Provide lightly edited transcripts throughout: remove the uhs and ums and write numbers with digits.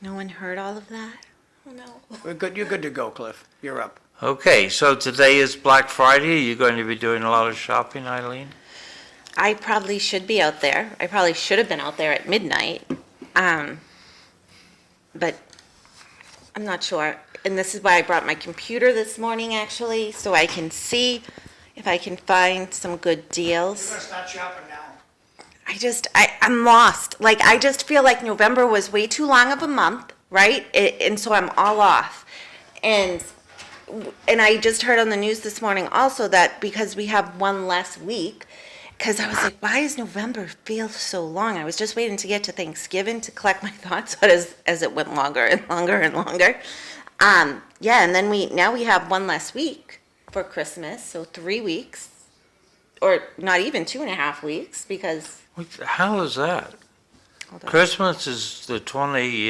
No one heard all of that? Oh, no. We're good. You're good to go, Cliff. You're up. Okay, so today is Black Friday. Are you going to be doing a lot of shopping, Eileen? I probably should be out there. I probably should have been out there at midnight. But I'm not sure. And this is why I brought my computer this morning, actually, so I can see if I can find some good deals. You're gonna start shopping now. I'm lost. Like, I just feel like November was way too long of a month, right? And so I'm all off. And I just heard on the news this morning also that because we have one less week, because I was like, why does November feel so long? I was just waiting to get to Thanksgiving to collect my thoughts as it went longer and longer and longer. Yeah, and then now we have one less week for Christmas, so 3 weeks, or not even 2.5 weeks, because What the hell is that? hold on, Christmas is the 20,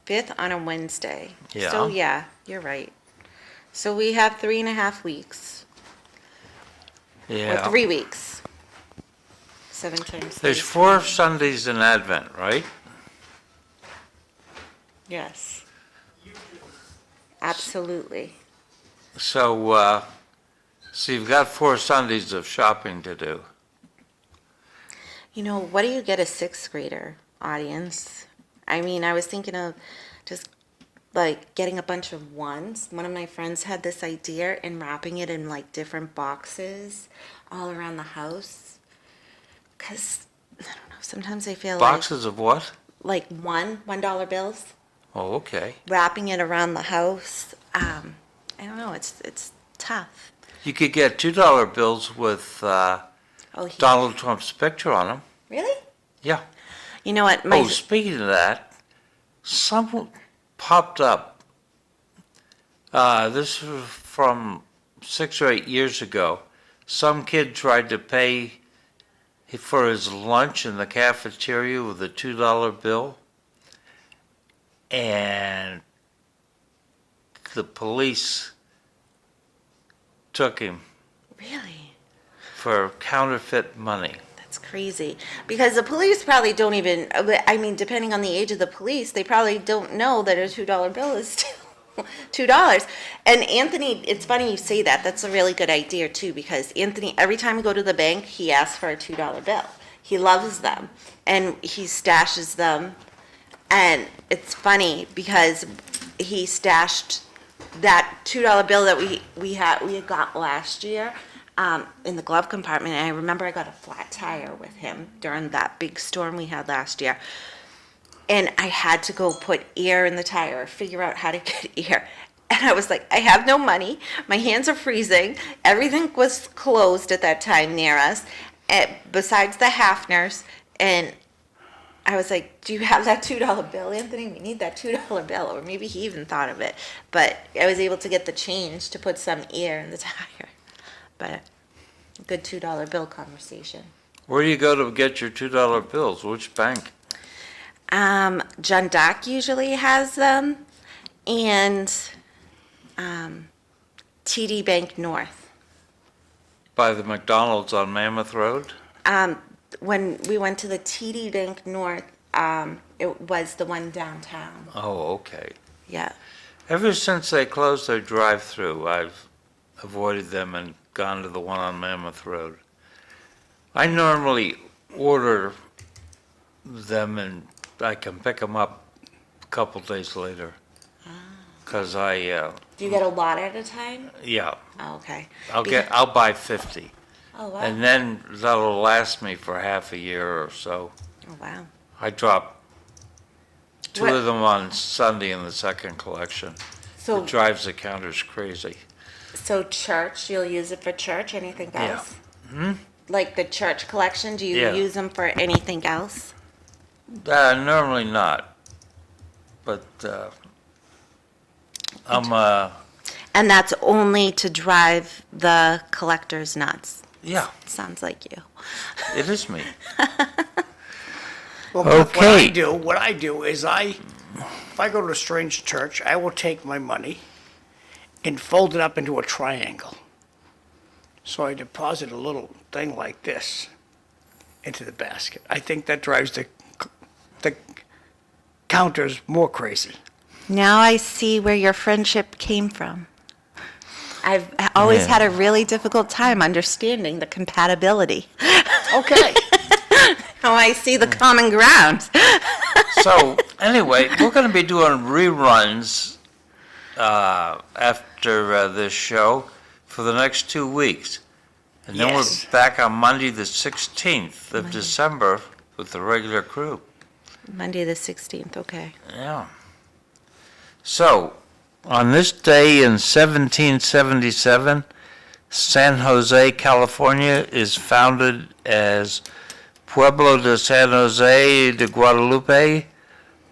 5th on a Wednesday. Yeah. So yeah, you're right. So we have 3.5 weeks, or yeah. 3 weeks. 7 times. There's 13. 4 Sundays in Advent, right? Yes. Absolutely. So, so you've got 4 Sundays of shopping to do. You know, what do you get a 6th grader audience? I mean, I was thinking of just like getting a bunch of ones. One of my friends had this idea and wrapping it in like different boxes all around the house. Because, I don't know, sometimes I feel Boxes of what? like $1 bills, Oh, okay. wrapping it around the house. I don't know, it's tough. You could get $2 bills with Oh, Donald Trump's picture on them. really? Yeah. You know what? Oh, speaking of that, someone popped up. This was from 6 or 8 years ago. Some kid tried to pay for his lunch in the cafeteria with a $2 bill, and the police took him Really? for counterfeit money. That's crazy. Because the police probably don't even, I mean, depending on the age of the police, they probably don't know that a $2 bill is still $2. And Anthony, it's funny you say that. That's a really good idea, too, because Anthony, every time we go to the bank, he asks for a $2 bill. He loves them, and he stashes them. And it's funny because he stashed that $2 bill that we had got last year in the glove compartment. And I remember I got a flat tire with him during that big storm we had last year. And I had to go put air in the tire, figure out how to get air. And I was like, I have no money. My hands are freezing. Everything was closed at that time near us, besides the Hafners. And I was like, do you have that $2 bill, Anthony? We need that $2 bill. Or maybe he even thought of it. But I was able to get the change to put some air in the tire. But a good $2 bill conversation. Where do you go to get your $2 bills? Which bank? John Dock usually has them, and TD Bank North. By the McDonald's on Mammoth Road? When we went to the TD Bank North, it was the one downtown. Oh, okay. Yeah. Ever since they closed their drive-through, I've avoided them and gone to the one on Mammoth Road. I normally order them and I can pick them up a couple days later. Because Do you get a lot at a time? yeah, Oh, okay. I'll buy 50. Oh, wow. And then that'll last me for half a year or so. Oh, wow. I drop 2 What- of them on Sunday in the second collection. So, It drives the counters crazy. so church, you'll use it for church, anything Yeah. else? Like the church collection, do you Yeah. use them for anything else? Normally not, but I'm And that's only to drive the collectors nuts. yeah, Sounds like you. it is me. Well, Cliff, Okay. what I do is if I go to a strange church, I will take my money and fold it up into a triangle. So I deposit a little thing like this into the basket. I think that drives the counters more crazy. Now I see where your friendship came from. I've always Yeah. had a really difficult time understanding the compatibility. Okay. Now I see the common ground. So, anyway, we're going to be doing reruns after this show for the next 2 weeks. And then Yes. we're back on Monday, the 16th of December with the regular crew. Monday the 16th, okay. Yeah. So, on this day in 1777, San Jose, California is founded as Pueblo de San Jose de Guadalupe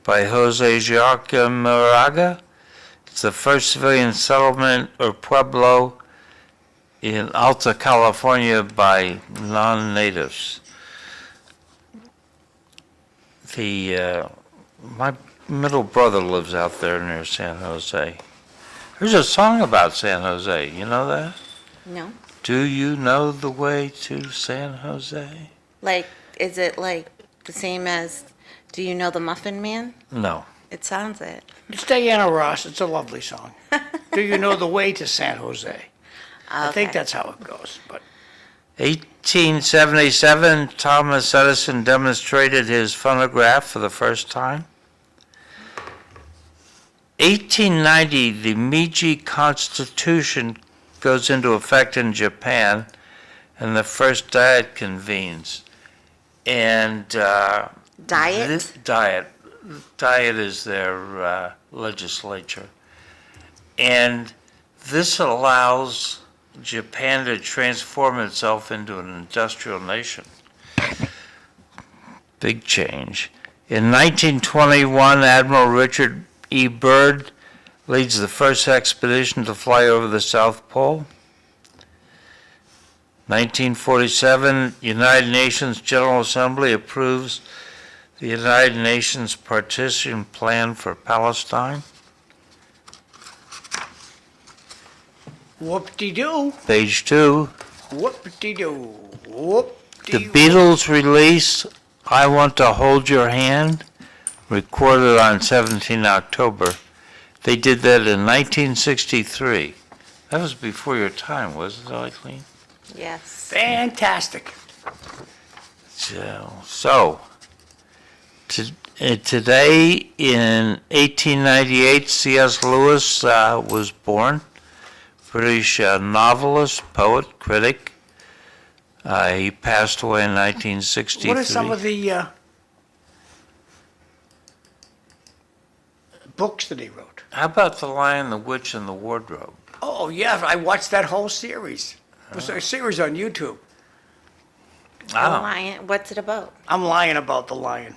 by Jose Jacques Moraga. It's the first civilian settlement or pueblo in Alta California by non-natives. My middle brother lives out there near San Jose. There's a song about San Jose, you know that? No? Do you know the way to San Jose? Like, is it like the same as, do you know the Muffin Man? No. It sounds it. It's Diana Ross. It's a lovely song. Do you know the way to San Jose? I think Okay. that's how it goes, but 1877, Thomas Edison demonstrated his phonograph for the first time. 1890, the Meiji Constitution goes into effect in Japan, and the first Diet convenes. And Diet? Diet is their legislature. And this allows Japan to transform itself into an industrial nation. Big change. In 1921, Admiral Richard E. Byrd leads the first expedition to fly over the South Pole. 1947, United Nations General Assembly approves the United Nations Partition Plan for Palestine. whoop-de-doo, Page 2. whoop-de-doo, The whoop-de-doo. Beatles release I Want to Hold Your Hand, recorded on 17 October. They did that in 1963. That was before your time, wasn't it, Eileen? Yes. Fantastic. Today in 1898, C.S. Lewis was born. British novelist, poet, critic. He passed away in 1963. What are some of the books that he wrote? How about The Lion, the Witch, and the Wardrobe? Oh, yeah, I watched that whole series. It was a series on YouTube. The lion, what's it about? I'm lying about the lion.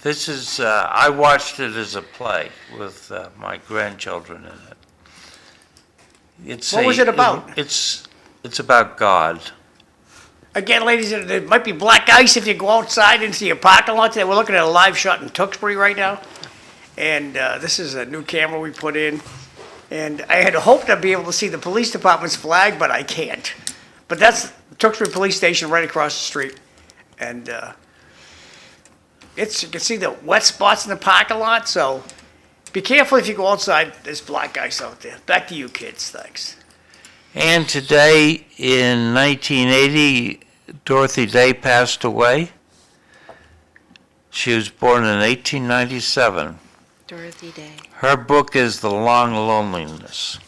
This is, I watched it as a play with my grandchildren in it. What was it about? It's about God. Again, ladies, there might be black ice if you go outside into your parking lot. We're looking at a live shot in Tewksbury right now. And this is a new camera we put in. And I had hoped I'd be able to see the police department's flag, but I can't. But that's the Tewksbury Police Station right across the street. And you can see the wet spots in the parking lot, so be careful if you go outside. There's black ice out there. Back to you kids, thanks. And today, in 1980, Dorothy Day passed away. She was born in 1897. Dorothy Day. Her book is The Long Loneliness.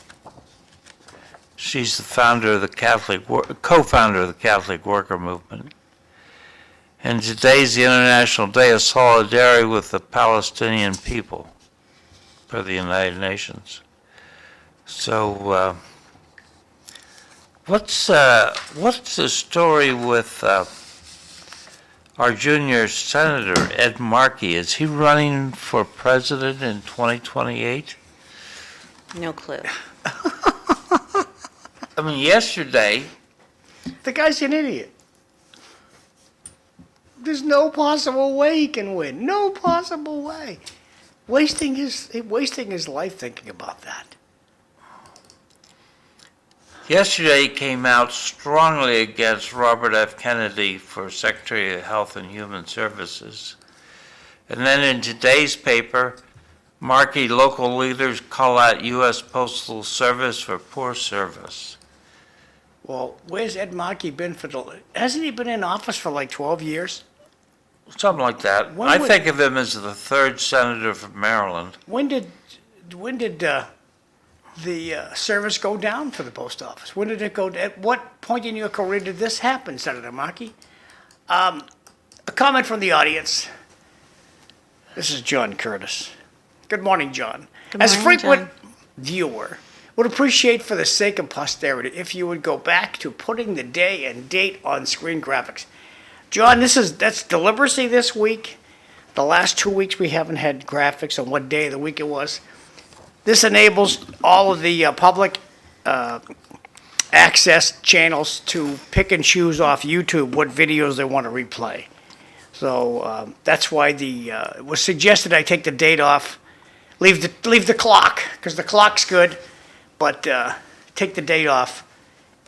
She's the founder of the co-founder of the Catholic Worker Movement. And today's the International Day of Solidarity with the Palestinian people for the United Nations. So, what's the story with our junior senator, Ed Markey? Is he running for president in 2028? No clue. I mean, yesterday, The guy's an idiot. There's no possible way he can win. No possible way. Wasting his life thinking about that. yesterday he came out strongly against Robert F. Kennedy for Secretary of Health and Human Services. And then in today's paper, marquee local leaders call out U.S. Postal Service for poor service. Well, where's Ed Markey been hasn't he been in office for like 12 years? Something like that. When I would- think of him as the third senator from Maryland. When did the service go down for the post office? When did it go, at what point in your career did this happen, Senator Markey? A comment from the audience. This is John Curtis. Good morning, John. Good As a morning, frequent viewer, would appreciate for the sake of posterity if you would go back to putting the day and date on screen graphics. John, that's deliberacy this week. The last 2 weeks we haven't had graphics on what day of the week it was. This enables all of the public access channels to pick and choose off YouTube what videos they want to replay. So that's why it was suggested I take the date off, leave the clock, because the clock's good, but take the date off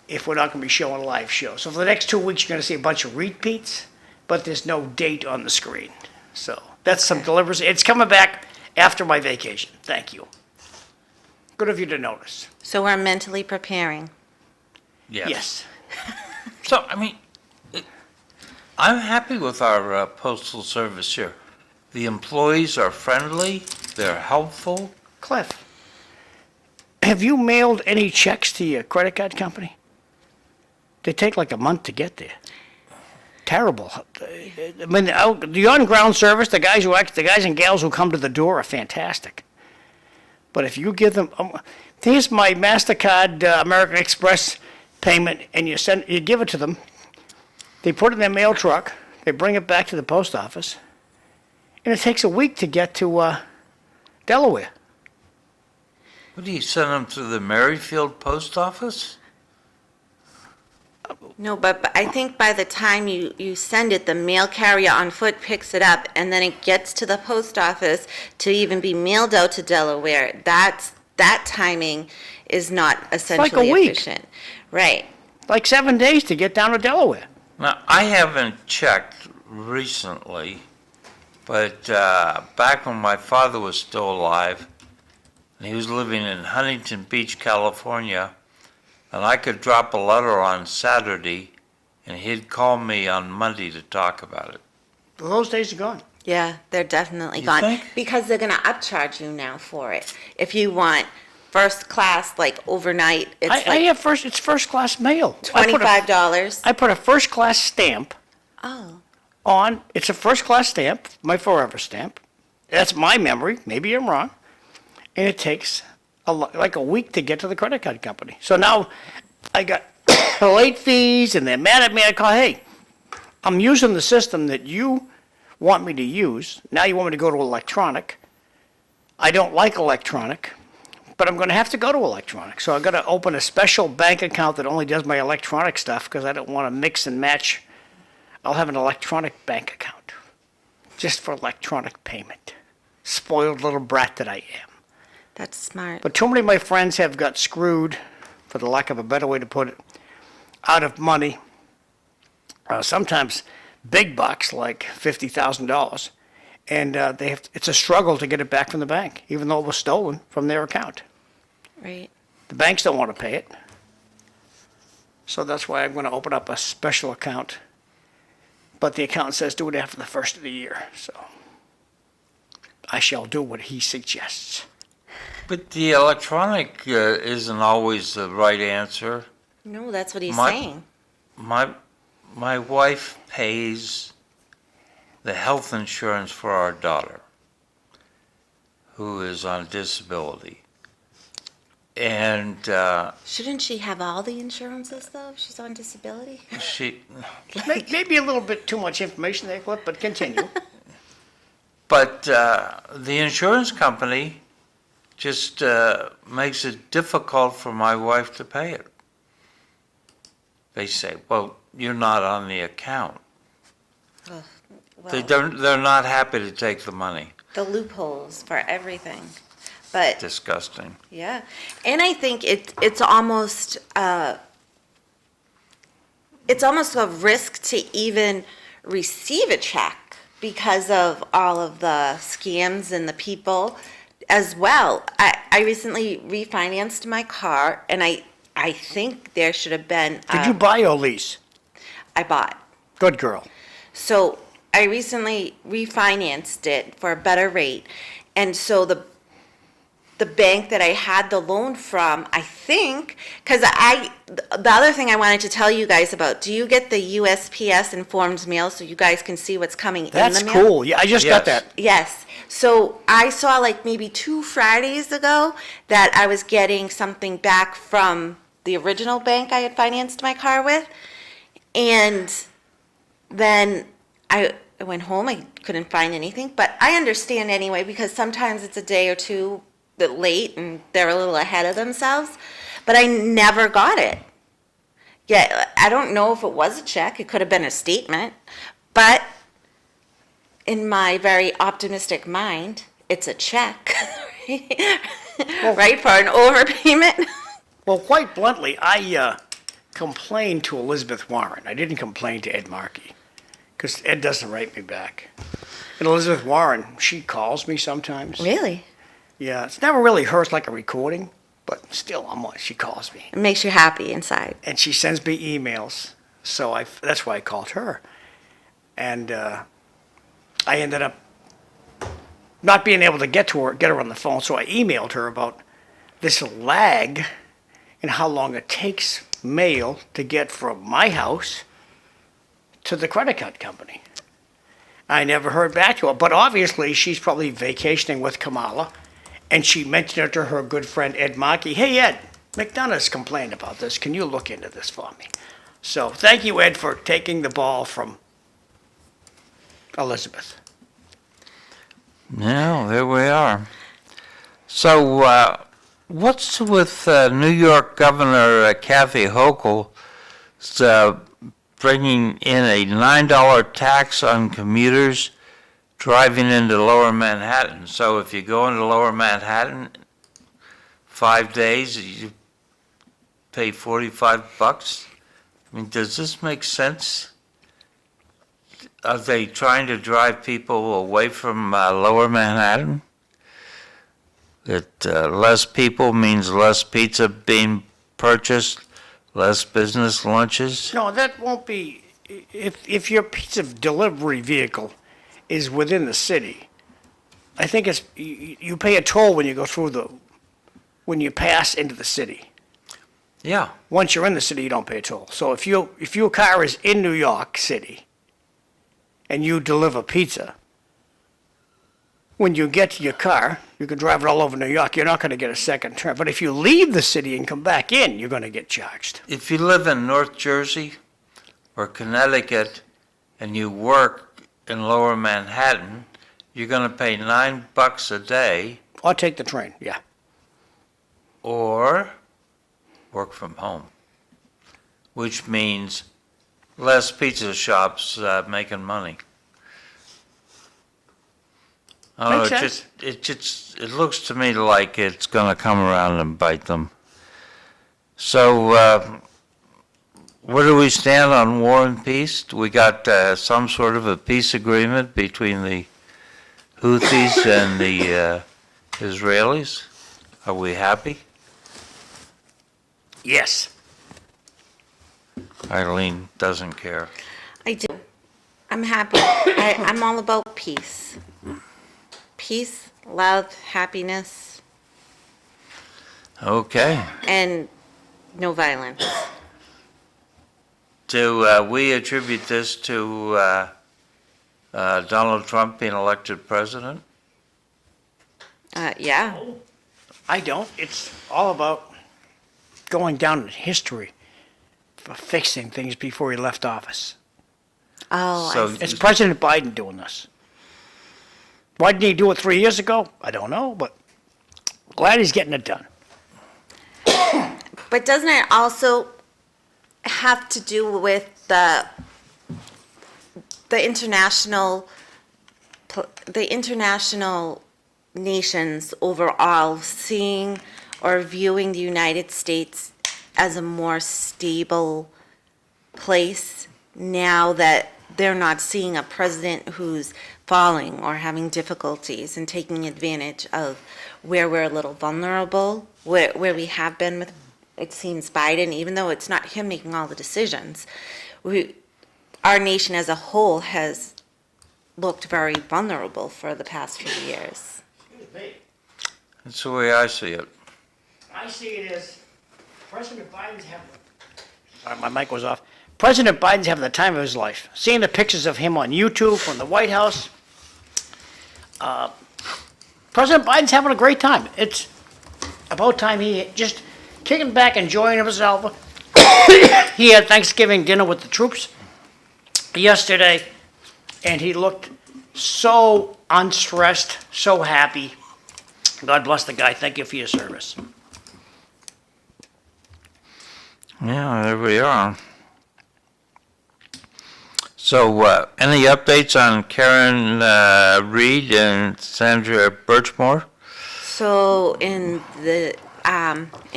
if we're not going to be showing a live show. So for the next 2 weeks, you're going to see a bunch of repeats, but there's no date on the screen. So that's some deliberacy. It's coming back after my vacation. Thank you. Good of you to notice. So we're mentally preparing. Yes. So, I mean, I'm happy with our postal service here. The employees are friendly, they're helpful. Cliff, have you mailed any checks to your credit card company? They take like a month to get there. Terrible. I mean, the on-ground service, the guys and gals who come to the door are fantastic. But if you give them, here's my MasterCard American Express payment, and you give it to them, they put it in their mail truck, they bring it back to the post office, and it takes a week to get to Delaware. What do you send them to the Merrifield post office? No, but I think by the time you send it, the mail carrier on foot picks it up, and then it gets to the post office to even be mailed out to Delaware. That timing is not essentially week. efficient. Right. Like 7 days to get down to Delaware. Now, I haven't checked recently, but back when my father was still alive, and he was living in Huntington Beach, California, and I could drop a letter on Saturday, and he'd call me on Monday to talk about it. Those days are gone. Yeah, they're definitely You gone. think? Because they're going to upcharge you now for it. If you want first class, like overnight, it's I have it's first class mail. $25. I put a first class stamp Oh, on, it's a first class stamp, my forever stamp. That's my memory, maybe I'm wrong. And it takes like a week to get to the credit card company. So now I got late fees and they're mad at me. I call, hey, I'm using the system that you want me to use. Now you want me to go to electronic. I don't like electronic, but I'm going to have to go to electronic. So I've got to open a special bank account that only does my electronic stuff because I don't want to mix and match. I'll have an electronic bank account just for electronic payment. Spoiled little brat that I am. that's smart. But too many of my friends have got screwed, for the lack of a better way to put it, out of money. Sometimes big bucks, like $50,000. And it's a struggle to get it back from the bank, even though it was stolen from their account. Right. The banks don't want to pay it. So that's why I'm going to open up a special account. But the accountant says do it after the first of the year. So I shall do what he suggests. But the electronic isn't always the right answer. No, that's what he's My- saying. My wife pays the health insurance for our daughter, who is on disability. And Shouldn't she have all the insurances, though, if she's on disability? she, Maybe a little bit too much information there, Cliff, but continue. but the insurance company just makes it difficult for my wife to pay it. They say, well, you're not on the account. Well, They're not happy to take the money. the loopholes for everything. But Disgusting. yeah, and I think it's almost a risk to even receive a check because of all of the scams and the people as well. I recently refinanced my car, and I think there should have been. Did you buy or lease? I bought. Good girl. So I recently refinanced it for a better rate. And so the bank that I had the loan from, I think, because the other thing I wanted to tell you guys about, do you get the USPS informed mail so you guys can see what's coming in the mail? That's cool. Yeah, I just got Yes. that. Yes. So I saw like maybe 2 Fridays ago that I was getting something back from the original bank I had financed my car with. And then I went home, I couldn't find anything, but I understand anyway, because sometimes it's a day or two late and they're a little ahead of themselves, but I never got it. Yeah, I don't know if it was a check, it could have been a statement, but in my very optimistic mind, it's a check, right, for an overpayment. Well, quite bluntly, I complained to Elizabeth Warren. I didn't complain to Ed Markey, because Ed doesn't write me back. And Elizabeth Warren, she calls me sometimes. Really? Yeah, it's never really hurts like a recording, but still, she calls me. It makes you happy inside. And she sends me emails, so that's why I called her. And I ended up not being able to get her on the phone, so I emailed her about this lag and how long it takes mail to get from my house to the credit card company. I never heard back to her, but obviously she's probably vacationing with Kamala, and she mentioned it to her good friend Ed Markey. Hey Ed, McDonough's complained about this. Can you look into this for me? So thank you, Ed, for taking the ball from Elizabeth. Yeah, there we are. So, what's with New York Governor Kathy Hochul's bringing in a $9 tax on commuters driving into Lower Manhattan? So if you go into Lower Manhattan 5 days, you pay $45. I mean, does this make sense? Are they trying to drive people away from Lower Manhattan? That less people means less pizza being purchased, less business lunches? No, that won't be, if your pizza delivery vehicle is within the city, I think you pay a toll when you go through when you pass into the city. Yeah. Once you're in the city, you don't pay a toll. So if your car is in New York City and you deliver pizza, when you get to your car, you can drive it all over New York. You're not going to get a second turn. But if you leave the city and come back in, you're going to get charged. If you live in North Jersey or Connecticut and you work in Lower Manhattan, you're going to pay $9 a day Or take the train, yeah. or work from home, which means less pizza shops making money. I don't know, Makes it looks to me like it's going to come around and bite them. So, where do we stand on war and peace? We got some sort of a peace agreement between the Houthis and the Israelis. Are we happy? Yes. Eileen doesn't care. I do. I'm happy. I'm all about peace. Peace, love, happiness, Okay. and no violence. Do we attribute this to Donald Trump being elected president? Yeah. I don't. It's all about going down in history for fixing things before he left office. Oh, So- I see. It's President Biden doing this. Why didn't he do it 3 years ago? I don't know, but glad he's getting it done. But doesn't it also have to do with the international nations overall seeing or viewing the United States as a more stable place now that they're not seeing a president who's falling or having difficulties and taking advantage of where we're a little vulnerable, where we have been with, it seems, Biden, even though it's not him making all the decisions. Our nation as a whole has looked very vulnerable for the past few years. That's the way I see it. I see it as President Biden's having, sorry, my mic was off. President Biden's having the time of his life. Seeing the pictures of him on YouTube from the White House. President Biden's having a great time. It's about time he just kicking back, enjoying himself. He had Thanksgiving dinner with the troops yesterday, and he looked so unstressed, so happy. God bless the guy. Thank you for your service. Yeah, there we are. So, any updates on Karen Reed and Sandra Birchmore? So in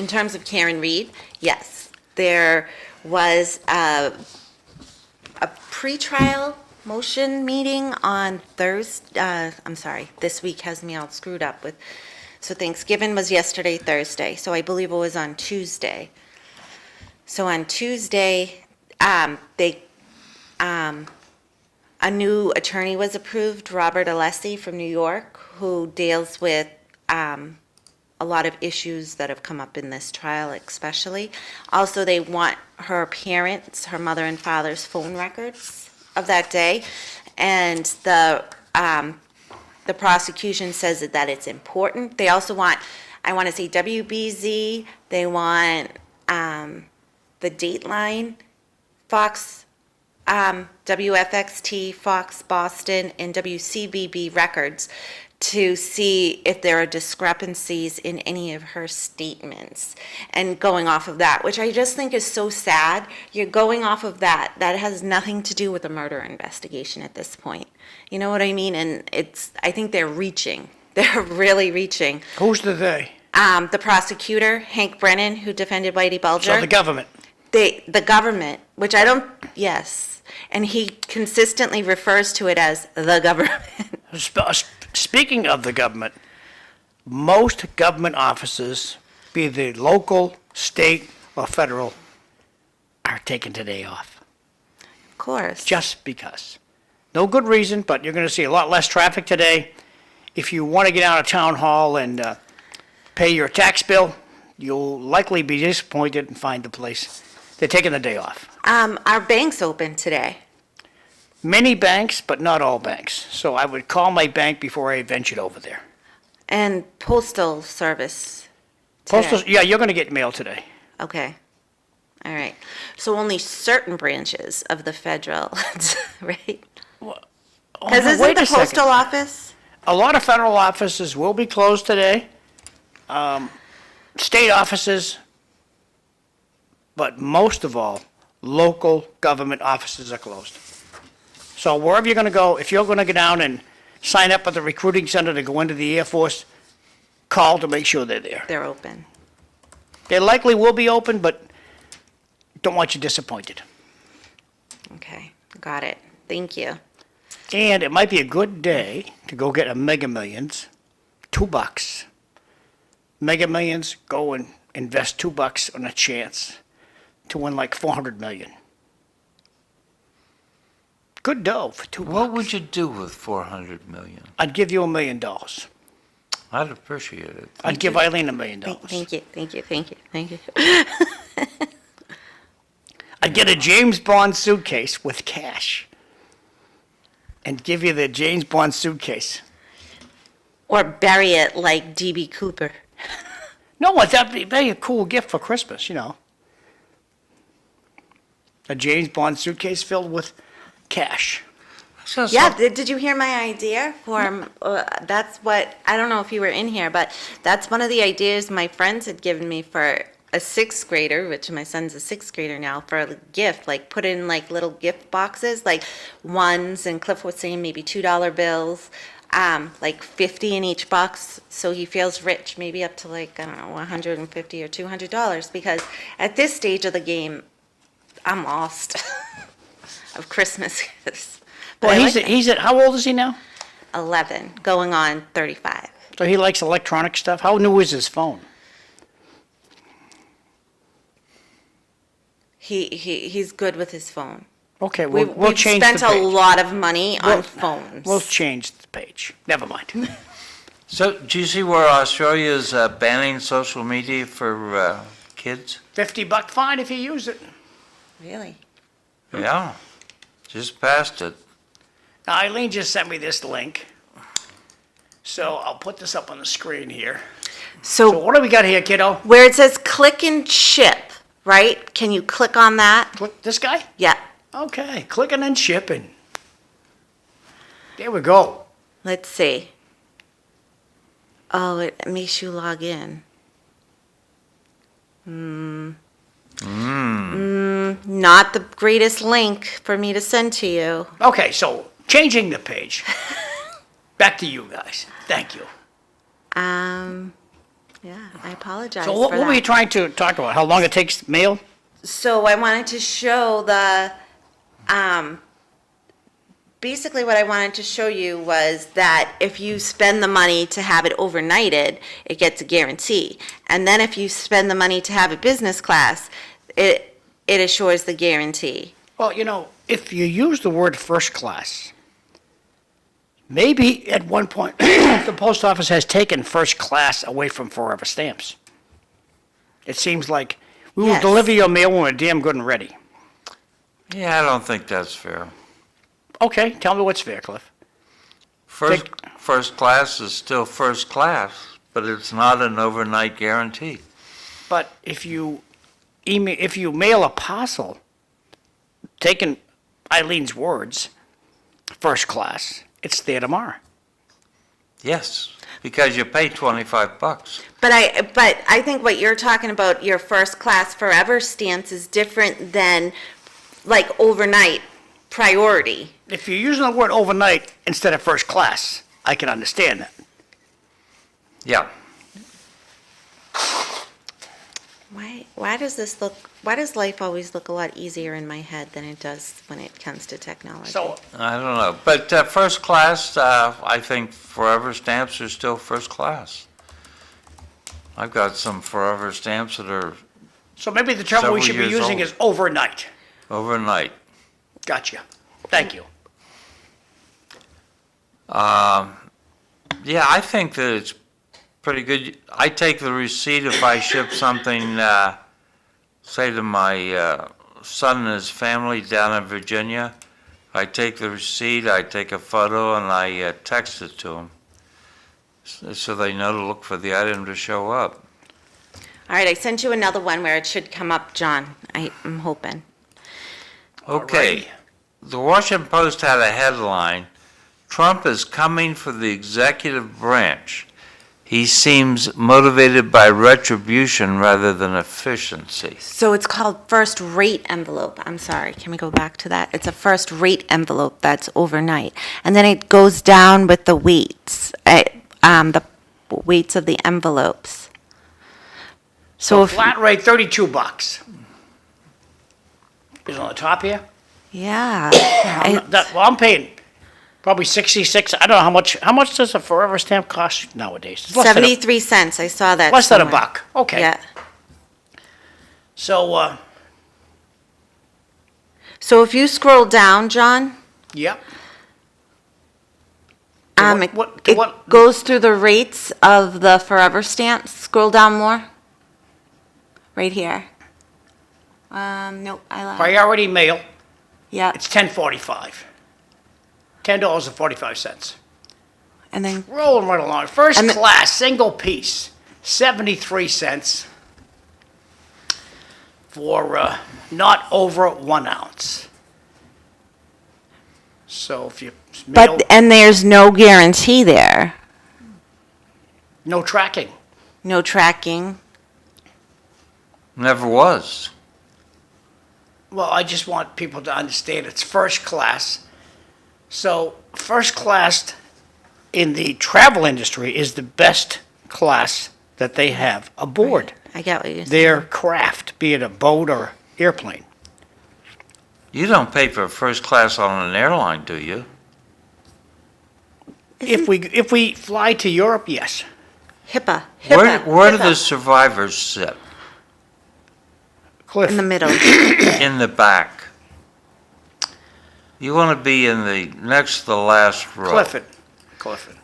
terms of Karen Reed, yes, there was a pretrial motion meeting on Thursday. I'm sorry, this week has me all screwed up with. So Thanksgiving was yesterday, Thursday. So I believe it was on Tuesday. So on Tuesday, a new attorney was approved, Robert Alessi from New York, who deals with a lot of issues that have come up in this trial, especially. Also, they want her parents, her mother and father's phone records of that day, and the prosecution says that it's important. They also want, I want to say WBZ, they want the Dateline, Fox, WFXT, Fox Boston, and WCBB records to see if there are discrepancies in any of her statements. And going off of that, which I just think is so sad, you're going off of that. That has nothing to do with a murder investigation at this point. You know what I mean? And I think they're reaching. They're really reaching. Who's the they? The prosecutor, Hank Brennan, who defended Whitey Bulger. So the government. The government, which I don't, yes. And he consistently refers to it as the government. Speaking of the government, most government offices, be they local, state, or federal, are taking today off. Of course. Just because. No good reason, but you're going to see a lot less traffic today. If you want to get out of town hall and pay your tax bill, you'll likely be disappointed and find the place. They're taking the day off. Our bank's open today. Many banks, but not all banks. So I would call my bank before I ventured over there. And postal service today. Postal, yeah, you're going to get mail today. Okay. All right. So only certain branches of the federal, right? Because no, isn't wait the a second. postal office? A lot of federal offices will be closed today. State offices, but most of all, local government offices are closed. So wherever you're going to go, if you're going to go down and sign up at the recruiting center to go into the Air Force, call to make sure they're there. They're open. They likely will be open, but don't want you disappointed. Okay. Got it. Thank you. And it might be a good day to go get a Mega Millions, $2. Mega Millions, go and invest $2 on a chance to win like 400 million. Good dough for $2. What would you do with 400 million? I'd give you $1 million. I'd appreciate it. I'd give Eileen $1 million. Thank you. Thank you. Thank you. Thank you. I'd get a James Bond suitcase with cash and give you the James Bond suitcase. Or bury it like D.B. Cooper. No, that'd be a cool gift for Christmas, you know. A James Bond suitcase filled with cash. Yeah, did you hear my idea for, that's what, I don't know if you were in here, but that's one of the ideas my friends had given me for a sixth grader, which my son's a sixth grader now, for a gift, like put in like little gift boxes, like ones, and Cliff was saying maybe $2 bills, like 50 in each box, so he feels rich, maybe up to like, I don't know, 150 or $200, because at this stage of the game, I'm lost. of Christmas gifts. But Well, I like he's at, how old is he now? 11, going on 35. So he likes electronic stuff. How new is his phone? He's good with his phone. Okay, We've we'll change the spent a page. lot of money on We'll- phones. We'll change the page. Never mind. So, do you see where Australia's banning social media for kids? $50 fine if you use it. Really? Yeah, just passed it. Now, Eileen just sent me this link. So I'll put this up on the screen here. So So what do we got here, kiddo? where it says click and ship, right? Can you click on that? Click this guy? Yeah. Okay, clicking and shipping. There we go. Let's see. Oh, it makes you log in. Not the greatest link for me to send to you. Okay, so changing the page. Back to you guys. Thank you. Yeah, I apologize So what for were you that. trying to talk about? How long it takes mail? So I wanted to show basically what I wanted to show you was that if you spend the money to have it overnighted, it gets a guarantee. And then if you spend the money to have it business class, it assures the guarantee. Well, you know, if you use the word first class, maybe at one point the post office has taken first class away from forever stamps. It seems like we will Yes. deliver your mail when we're damn good and ready. Yeah, I don't think that's fair. Okay, tell me what's fair, Cliff. First class is still first class, but it's not an overnight guarantee. But if you mail a parcel, taking Eileen's words, first class, it's there tomorrow. Yes, because you pay $25. But I think what you're talking about, your first class forever stamps is different than like overnight priority. If you're using the word overnight instead of first class, I can understand that. Yeah. Why does life always look a lot easier in my head than it does when it comes to technology? So, I don't know, but first class, I think forever stamps are still first class. I've got some forever stamps that are so maybe the term we Several should be years using old. is overnight. overnight. Gotcha. Thank you. Yeah, I think that it's pretty good. I take the receipt if I ship something, say to my son and his family down in Virginia. I take the receipt, I take a photo, and I text it to them, so they know to look for the item to show up. All right, I sent you another one where it should come up, John. I'm hoping. Okay. The Washington Post had a headline, "Trump is coming for the executive branch. He seems motivated by retribution rather than efficiency." So it's called first rate envelope. I'm sorry, can we go back to that? It's a first rate envelope that's overnight. And then it goes down with the weights, the weights of the envelopes. So if, Flat rate, $32. Is it on the top here? yeah. Well, I'm paying probably 66. I don't know how much does a forever stamp cost nowadays? It's less than 73 cents, I saw that Less than a somewhere. buck. Okay. Yeah. So, So if you scroll down, John, yep. it what- goes through the rates of the forever stamps. Scroll down more. Right here. Nope, I lied. Priority mail, Yeah, it's $10.45. $10.45. and then, Rolling right along. First And the- class, single piece, 73 cents for not over 1 ounce. So if you mail, and there's no guarantee there. no tracking. No tracking. Never was. Well, I just want people to understand it's first class. So first class in the travel industry is the best class that they have aboard I get what you're saying. their craft, be it a boat or airplane. You don't pay for first class on an airline, do you? If we fly to Europe, yes. HIPAA. Where do the HIPAA. survivors sit? Cliff. In the middle. In the back. You want to be in the next to the last row. Clifford.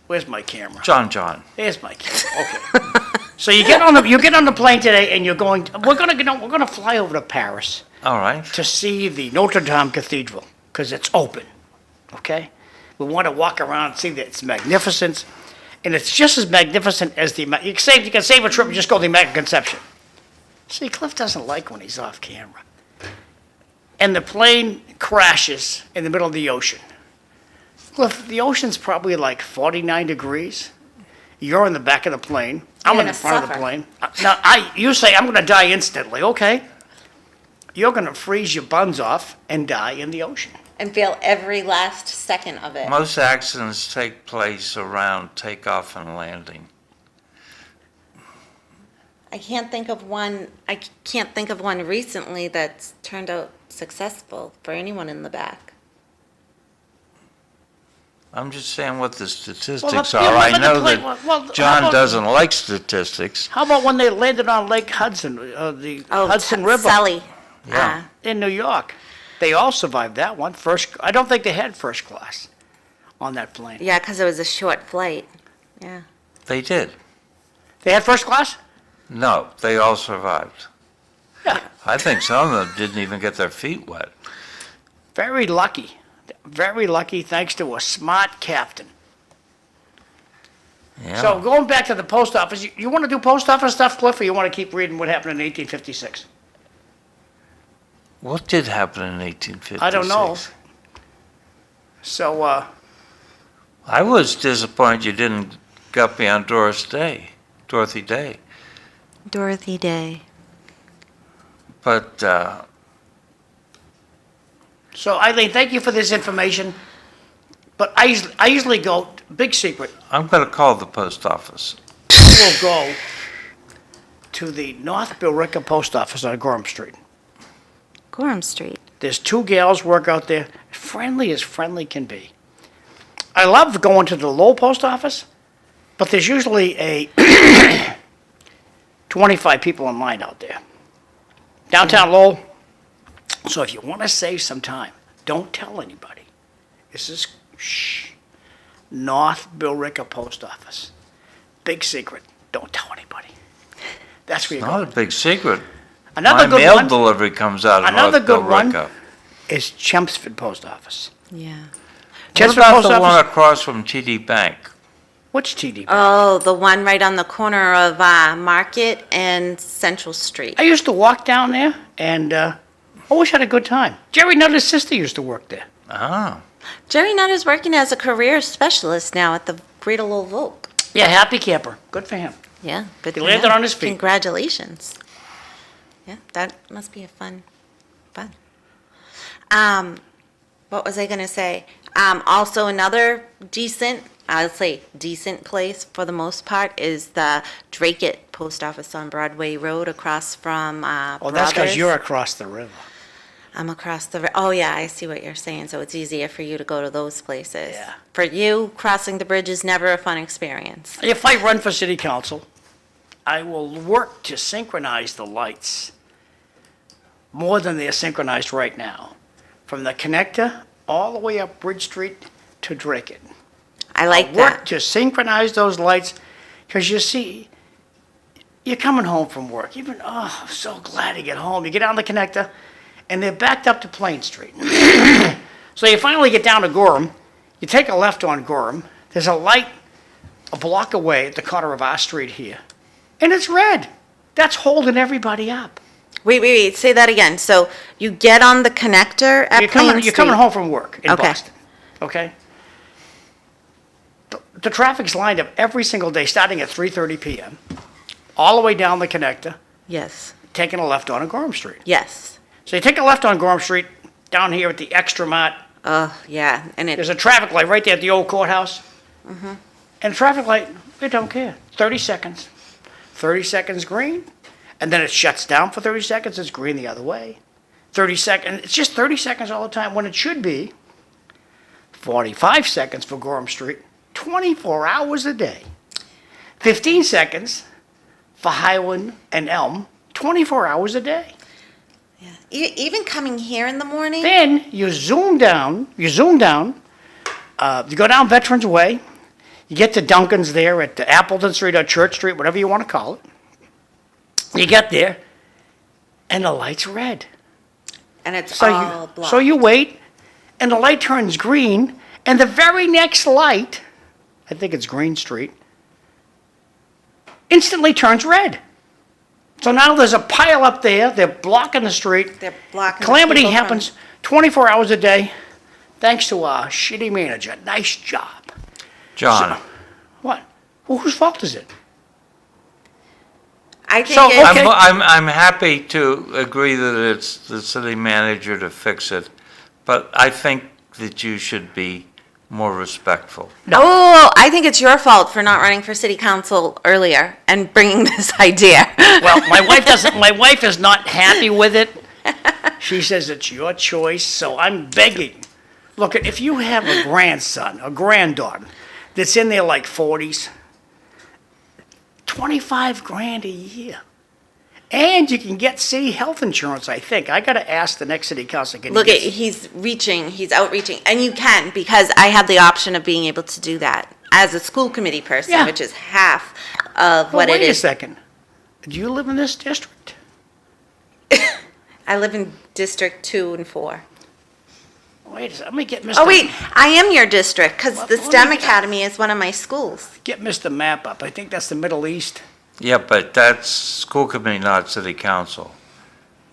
Where's my camera? John. There's my camera. Okay. So you get on the plane today, and we're gonna fly over to Paris All right. to see the Notre Dame Cathedral because it's open. Okay. We want to walk around and see that it's magnificent, and it's just as magnificent as you can save a trip and just go to the Immaculate Conception. See, Cliff doesn't like when he's off camera. And the plane crashes in the middle of the ocean. Cliff, the ocean's probably like 49 degrees. You're in the back of the plane. I'm in the front of the plane. Now, you say, I'm going to die instantly. Okay. You're going to freeze your buns off and die in the ocean. And feel every last second of it. Most accidents take place around takeoff and landing. I can't think of one recently that's turned out successful for anyone in the back. I'm just saying what the statistics yeah, are. I but the know plane- that well, how John about- doesn't like statistics. How about when they landed on Lake Hudson, the Hudson River Sully. Yeah. in New York? They all survived that one. I don't think they had first class on that plane. Yeah, because it was a short flight. Yeah. They did. They had first class? No, they all survived. Yeah. I think some of them didn't even get their feet wet. Very lucky. Very lucky thanks to a smart captain. Yeah. So going back to the post office, you want to do post office stuff, Cliff, or you want to keep reading what happened in 1856? What did happen in 1856? I don't know. So, I was disappointed you didn't got me on Dorothy Day. Dorothy Day. But so Eileen, thank you for this information. But I usually go, big secret, I'm going to call the post office. I will go to the North Billerica Post Office on Gorham Street. Gorham Street. There's two gals work out there, friendly as friendly can be. I love going to the Lowell Post Office, but there's usually a 25 people in line out there. Downtown Lowell. So if you want to save some time, don't tell anybody. This is North Billerica Post Office. Big secret. Don't tell anybody. That's where you Not go. a big secret. Another My good mail one delivery comes out of Another North good one. Billerica. is Chelmsford Post Office. Yeah. What Chelmsford about Post the one Office. across from TD Bank? What's TD? Oh, the one right on the corner of Market and Central Street. I used to walk down there and always had a good time. Jerry Nutter's sister used to work there. Ah, Jerry Nutter's working as a career specialist now at the Greater Lowell Volk. Yeah, happy camper. Good for him. Yeah, good. He for landed him. on his feet. Congratulations. Yeah, that must be a fun. What was I gonna say? Also another decent, I'll say decent place for the most part is the Drakeit Post Office on Broadway Road across from Oh, that's because Brothers. you're across the river. I'm across the, oh yeah, I see what you're saying, so it's easier for you to go to those places. Yeah. For you, crossing the bridge is never a fun experience. If I run for city council, I will work to synchronize the lights more than they're synchronized right now. From the connector all the way up Bridge Street to Drakeit. I like Work that. to synchronize those lights, because you see, you're coming home from work. I'm so glad to get home. You get on the connector, and they're backed up to Plain Street. So you finally get down to Gorham. You take a left on Gorham. There's a light a block away at the corner of our street here, and it's red. That's holding everybody up. Wait, say that again. So you get on the connector at You're Plain coming Street. home from work in Okay. Boston, okay? The traffic's lined up every single day, starting at 3:30 p.m., all the way down the connector, Yes, taking a left on Gorham Street. yes. So you take a left on Gorham Street, down here at the Extra Mart. Yeah, and There's it, a traffic light right there at the old courthouse. And traffic light, they don't care. 30 seconds. 30 seconds green, and then it shuts down for 30 seconds. It's green the other way. 30 seconds. It's just 30 seconds all the time when it should be 45 seconds for Gorham Street, 24 hours a day. 15 seconds for Highland and Elm, 24 hours a day. Even coming here in the morning. Then you zoom down, you go down Veterans Way, you get to Duncan's there at Appleton Street or Church Street, whatever you want to call it. You get there, and the light's red. And it's So all blocked. so you wait, and the light turns green, and the very next light, I think it's Green Street, instantly turns red. So now there's a pile up there, they're blocking the street. They're blocking the Calamity people from- happens 24 hours a day, thanks to our shitty manager. Nice job. John, What? Well, whose fault is it? I think So, it's, okay. I'm happy to agree that it's the city manager to fix it, but I think that you should be more respectful. oh, I think it's your fault for not running for city council earlier and bringing this idea. Well, my wife is not happy with it. She says it's your choice, so I'm begging. Look, if you have a grandson, a granddaughter, that's in their like 40s, 25 grand a year. And you can get city health insurance, I think. I gotta ask the next city council. Can you Look, get- he's outreaching, and you can, because I have the option of being able to do that as a school committee person, Yeah. which is half of Well, what it wait a is. second. Do you live in this district? I live in District 2 and 4. Wait a second, let me get Mr. Oh, wait, I am your district, because Well, the let me STEM get- Academy is one of my schools. Get Mr. Map up. I think that's the Middle East. Yeah, but that's school committee, not city council.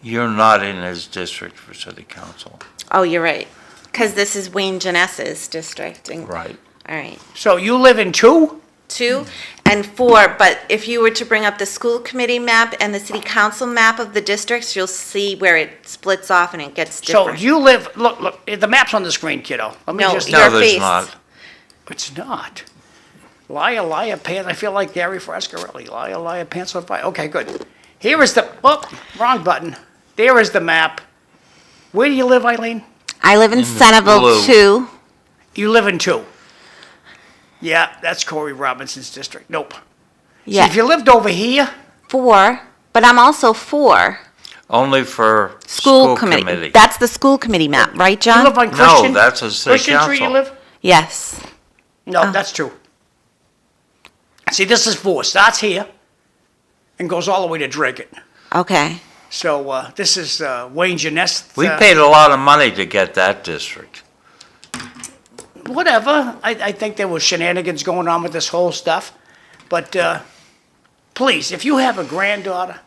You're not in his district for city council. Oh, you're right, because this is Wayne Janessa's district. And- Right. All right. So you live in 2? 2 and 4, but if you were to bring up the school committee map and the city council map of the districts, you'll see where it splits off and it gets So different. you live, look, the map's on the screen, kiddo. Let me No, just, Your No, there's face. not. it's not. Liar, pants, I feel like Gary Frescarelli. Liar, pants on fire. Okay, good. Here is the, oh, wrong button. There is the map. Where do you live, Eileen? I live in the Centerville blue. 2. You live in 2. Yeah, that's Corey Robinson's district. Nope. See, Yeah, if you lived over here, 4, but I'm also 4. Only for School committee. That's the school committee map, right, you John? live on No, Christian? that's a city Christian Street you council. live? Yes. No, that's true. See, this is 4, starts here and goes all the way to Dracut. Okay. So, this is Wayne Janess. We paid a lot of money to get that district. Whatever. I think there was shenanigans going on with this whole stuff. But please, if you have a granddaughter,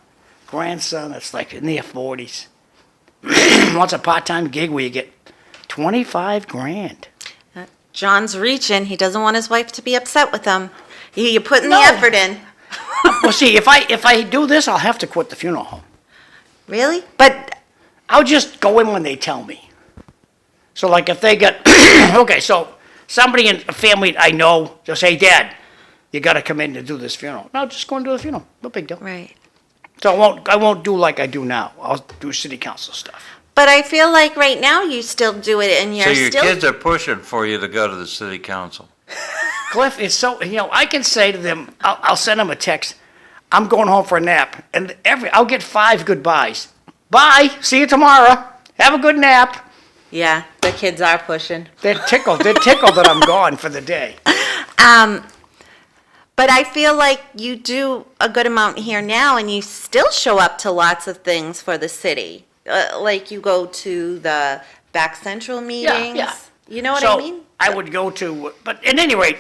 grandson that's like in their 40s, wants a part-time gig where you get 25 grand. John's reaching. He doesn't want his wife to be upset with him. You're putting the No. effort in. Well, see, if I do this, I'll have to quit the funeral home. Really? But, I'll just go in when they tell me. So like if they get, okay, so somebody in a family I know, they'll say, Dad, you gotta come in to do this funeral. No, just go and do the funeral. No big deal. right. So I won't do like I do now. I'll do city council stuff. But I feel like right now you still do it and So you're your still. kids are pushing for you to go to the city council. Cliff, it's so, I can say to them, I'll send them a text, I'm going home for a nap, and I'll get 5 goodbyes. Bye, see you tomorrow, have a good nap. Yeah, the kids are pushing. They're tickled that I'm gone for the day. But I feel like you do a good amount here now, and you still show up to lots of things for the city. Like you go to the back central meetings. Yeah. You know what So I mean? I would go to, but at any rate,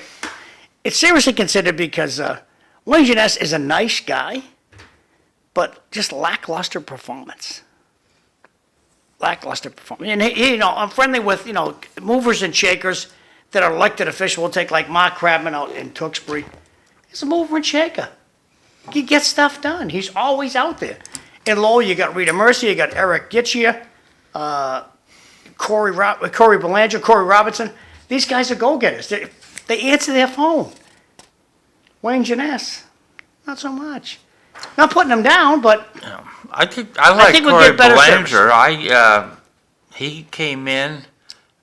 it's seriously considered because Wayne Janess is a nice guy, but just lackluster performance. Lackluster performance. And I'm friendly with, movers and shakers that are elected officials. We'll take like Mark Crabman out in Tewksbury. He's a mover and shaker. He gets stuff done. He's always out there. In Lowell, you got Rita Mercy, you got Eric Gitchia, Corey Belanger, Corey Robinson. These guys are go-getters. They answer their phone. Wayne Janess, not so much. Not putting them down, but I like think we'll Corey get better service. Belanger. He came in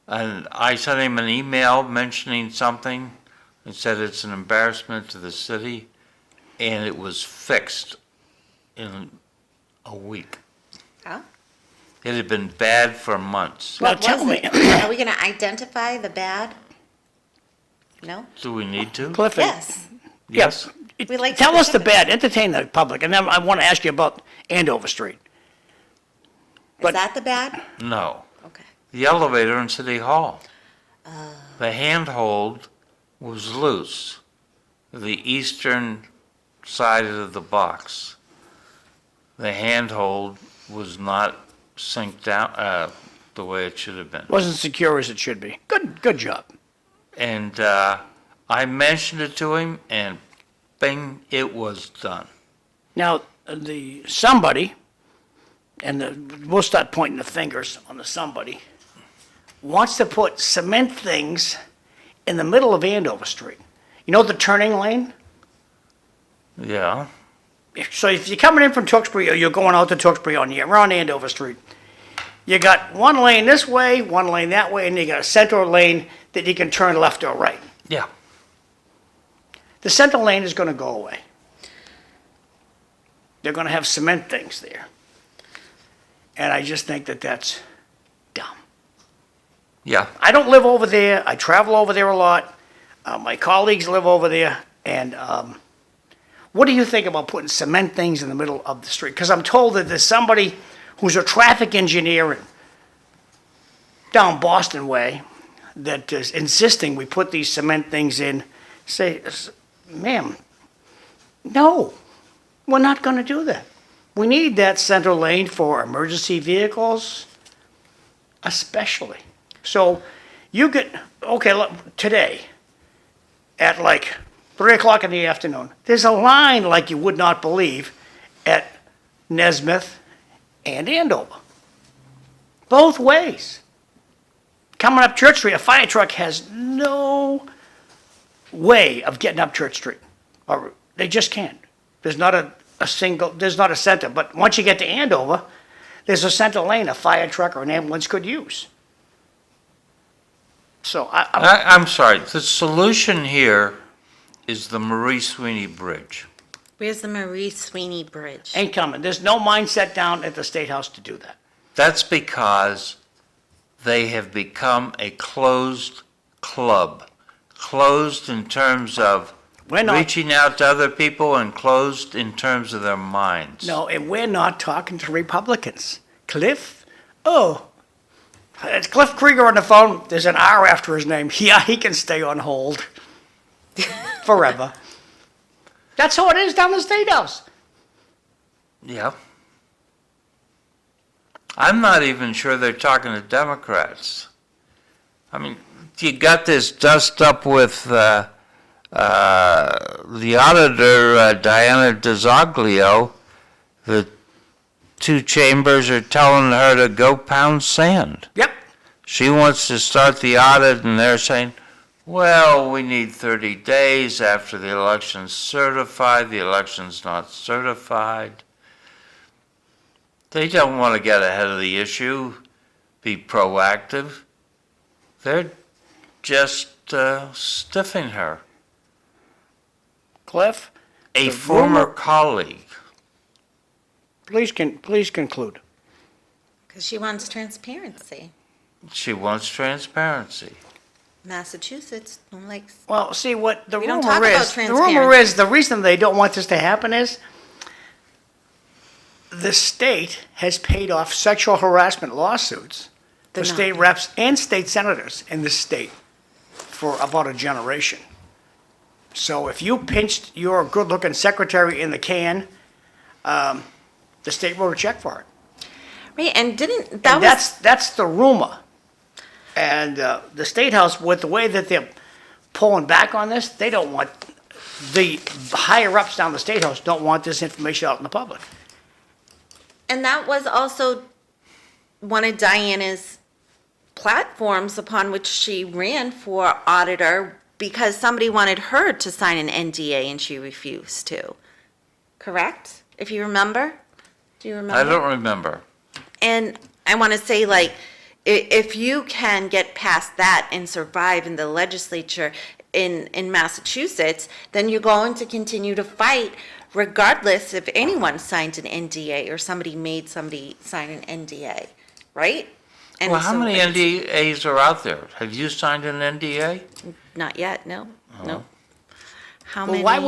and I sent him an email mentioning something and said it's an embarrassment to the city, and it was fixed in a week. Oh. It had been bad for months. Now What tell was me, it? Are we gonna identify the bad? No? Do we need to? Cliff, Yes. yes. We like Tell us the specifics. bad, entertain the public, and then I want to ask you about Andover Street. Is that the bad? No. Okay. The elevator in City Hall. The handhold was loose, the eastern side of the box. The handhold was not synced down the way it should have been. Wasn't secure as it should be. Good job. And I mentioned it to him, and bing, it was done. Now, somebody, and we'll start pointing the fingers on the somebody, wants to put cement things in the middle of Andover Street. You know the turning lane? Yeah. So if you're coming in from Tewksbury or you're going out to Tewksbury around Andover Street, you got one lane this way, one lane that way, and you got a center lane that you can turn left or right. Yeah. The center lane is going to go away. They're going to have cement things there. And I just think that that's dumb. Yeah. I don't live over there. I travel over there a lot. My colleagues live over there. And what do you think about putting cement things in the middle of the street? Because I'm told that there's somebody who's a traffic engineer down Boston way that is insisting we put these cement things in. Say, ma'am, no, we're not going to do that. We need that center lane for emergency vehicles, especially. So you get, okay, look, today at like 3 o'clock in the afternoon, there's a line like you would not believe at Nesmith and Andover. Both ways. Coming up Church Street, a fire truck has no way of getting up Church Street. Or they just can't. There's not there's not a center. But once you get to Andover, there's a center lane a fire truck or an ambulance could use. So I'm sorry. The solution here is the Marie Sweeney Bridge. Where's the Marie Sweeney Bridge? ain't coming. There's no mindset down at the State House to do that. That's because they have become a closed club. Closed in terms of We're not- reaching out to other people and closed in terms of their minds. No, and we're not talking to Republicans. Cliff? It's Cliff Krieger on the phone. There's an R after his name. Yeah, he can stay on hold forever. That's how it is down the State House. Yeah. I'm not even sure they're talking to Democrats. I mean, you got this dust up with the auditor, Diana DeZoglio. The two chambers are telling her to go pound sand. Yep. She wants to start the audit, and they're saying, well, we need 30 days after the election's certified. The election's not certified. They don't want to get ahead of the issue, be proactive. They're just stiffing her. Cliff, A The former rumor- colleague. please conclude. Because she wants transparency. She wants transparency. Massachusetts don't like. Well, see what the We don't rumor talk about is. The rumor transparency. is the reason they don't want this to happen is the state has paid off sexual harassment lawsuits for They're state not. reps and state senators in this state for about a generation. So if you pinched your good-looking secretary in the can, the state wrote a check for it. Right, and didn't, And that was, that's the rumor. And the State House, with the way that they're pulling back on this, they don't want, the higher-ups down the State House don't want this information out in the public. and that was also one of Diana's platforms upon which she ran for auditor because somebody wanted her to sign an NDA and she refused to. correct? If you remember? Do you remember? I don't remember. And I want to say, like, if you can get past that and survive in the legislature in Massachusetts, then you're going to continue to fight regardless if anyone signed an NDA or somebody made somebody sign an NDA, right? And Well, how so many it's- NDAs are out there? Have you signed an NDA? Not yet, no, no. How Well, many? why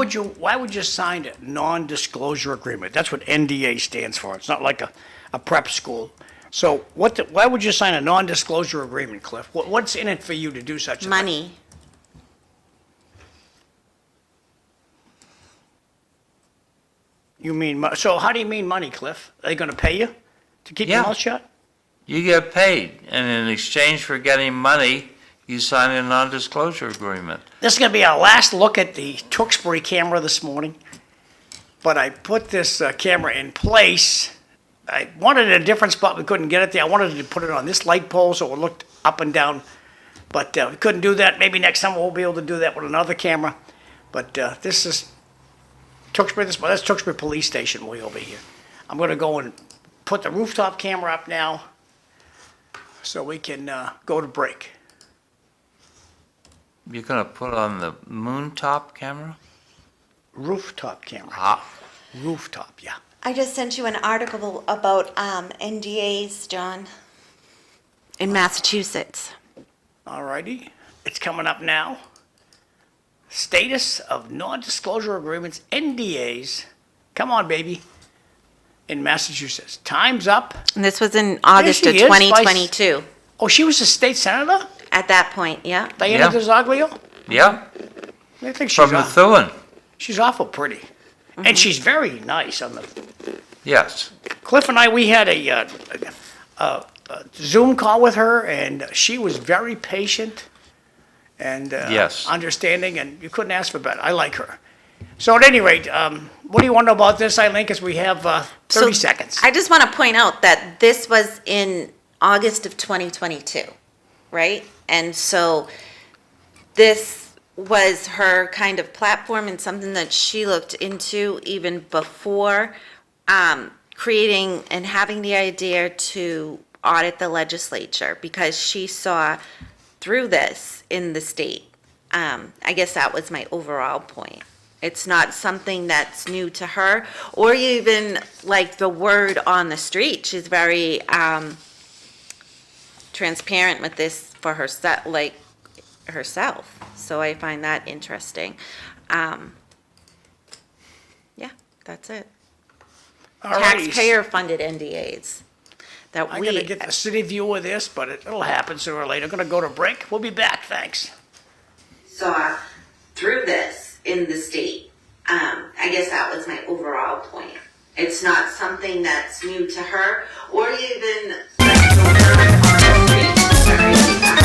would you sign a non-disclosure agreement? That's what NDA stands for. It's not like a prep school. So why would you sign a non-disclosure agreement, Cliff? What's in it for you to do such a thing? Money. You mean, so how do you mean money, Cliff? Are they gonna pay you to keep your Yeah. mouth shut? You get paid, and in exchange for getting money, you sign a non-disclosure agreement. This is gonna be our last look at the Tewksbury camera this morning. But I put this camera in place. I wanted it a different spot, we couldn't get it there. I wanted to put it on this light pole so it looked up and down. But we couldn't do that. Maybe next time we'll be able to do that with another camera. But this is Tewksbury, that's Tewksbury Police Station way over here. I'm gonna go and put the rooftop camera up now so we can go to break. You're gonna put on the moon top camera? Rooftop camera. Ah, Rooftop, yeah. I just sent you an article about NDAs, John, in Massachusetts. All righty, it's coming up now. Status of non-disclosure agreements, NDAs, come on, baby, in Massachusetts. Time's up. And this was in August she of is, 2022. Oh, she was a state senator? At that point, yeah. Diana Yeah. DeZoglio? yeah, I think from Methuen, she's awful pretty. And she's very nice on the, yes. Cliff and I, we had a Zoom call with her, and she was very patient and Yes. understanding, and you couldn't ask for better. I like her. So at any rate, what do you want to know about this, Eileen? Because we have 30 So, seconds. I just want to point out that this was in August of 2022, right? And so this was her kind of platform and something that she looked into even before creating and having the idea to audit the legislature, because she saw through this in the state. I guess that was my overall point. It's not something that's new to her, or even like the word on the street. She's very transparent with this for herself, like herself. So I find that interesting. Yeah, that's it. All righty. Taxpayer-funded NDAs that I'm we. going to get the city view of this, but it'll happen sooner or later. Going to go to break. We'll be back. Thanks. Saw through this in the state. I guess that was my overall point. It's not something that's new to her, or even like the word on the street.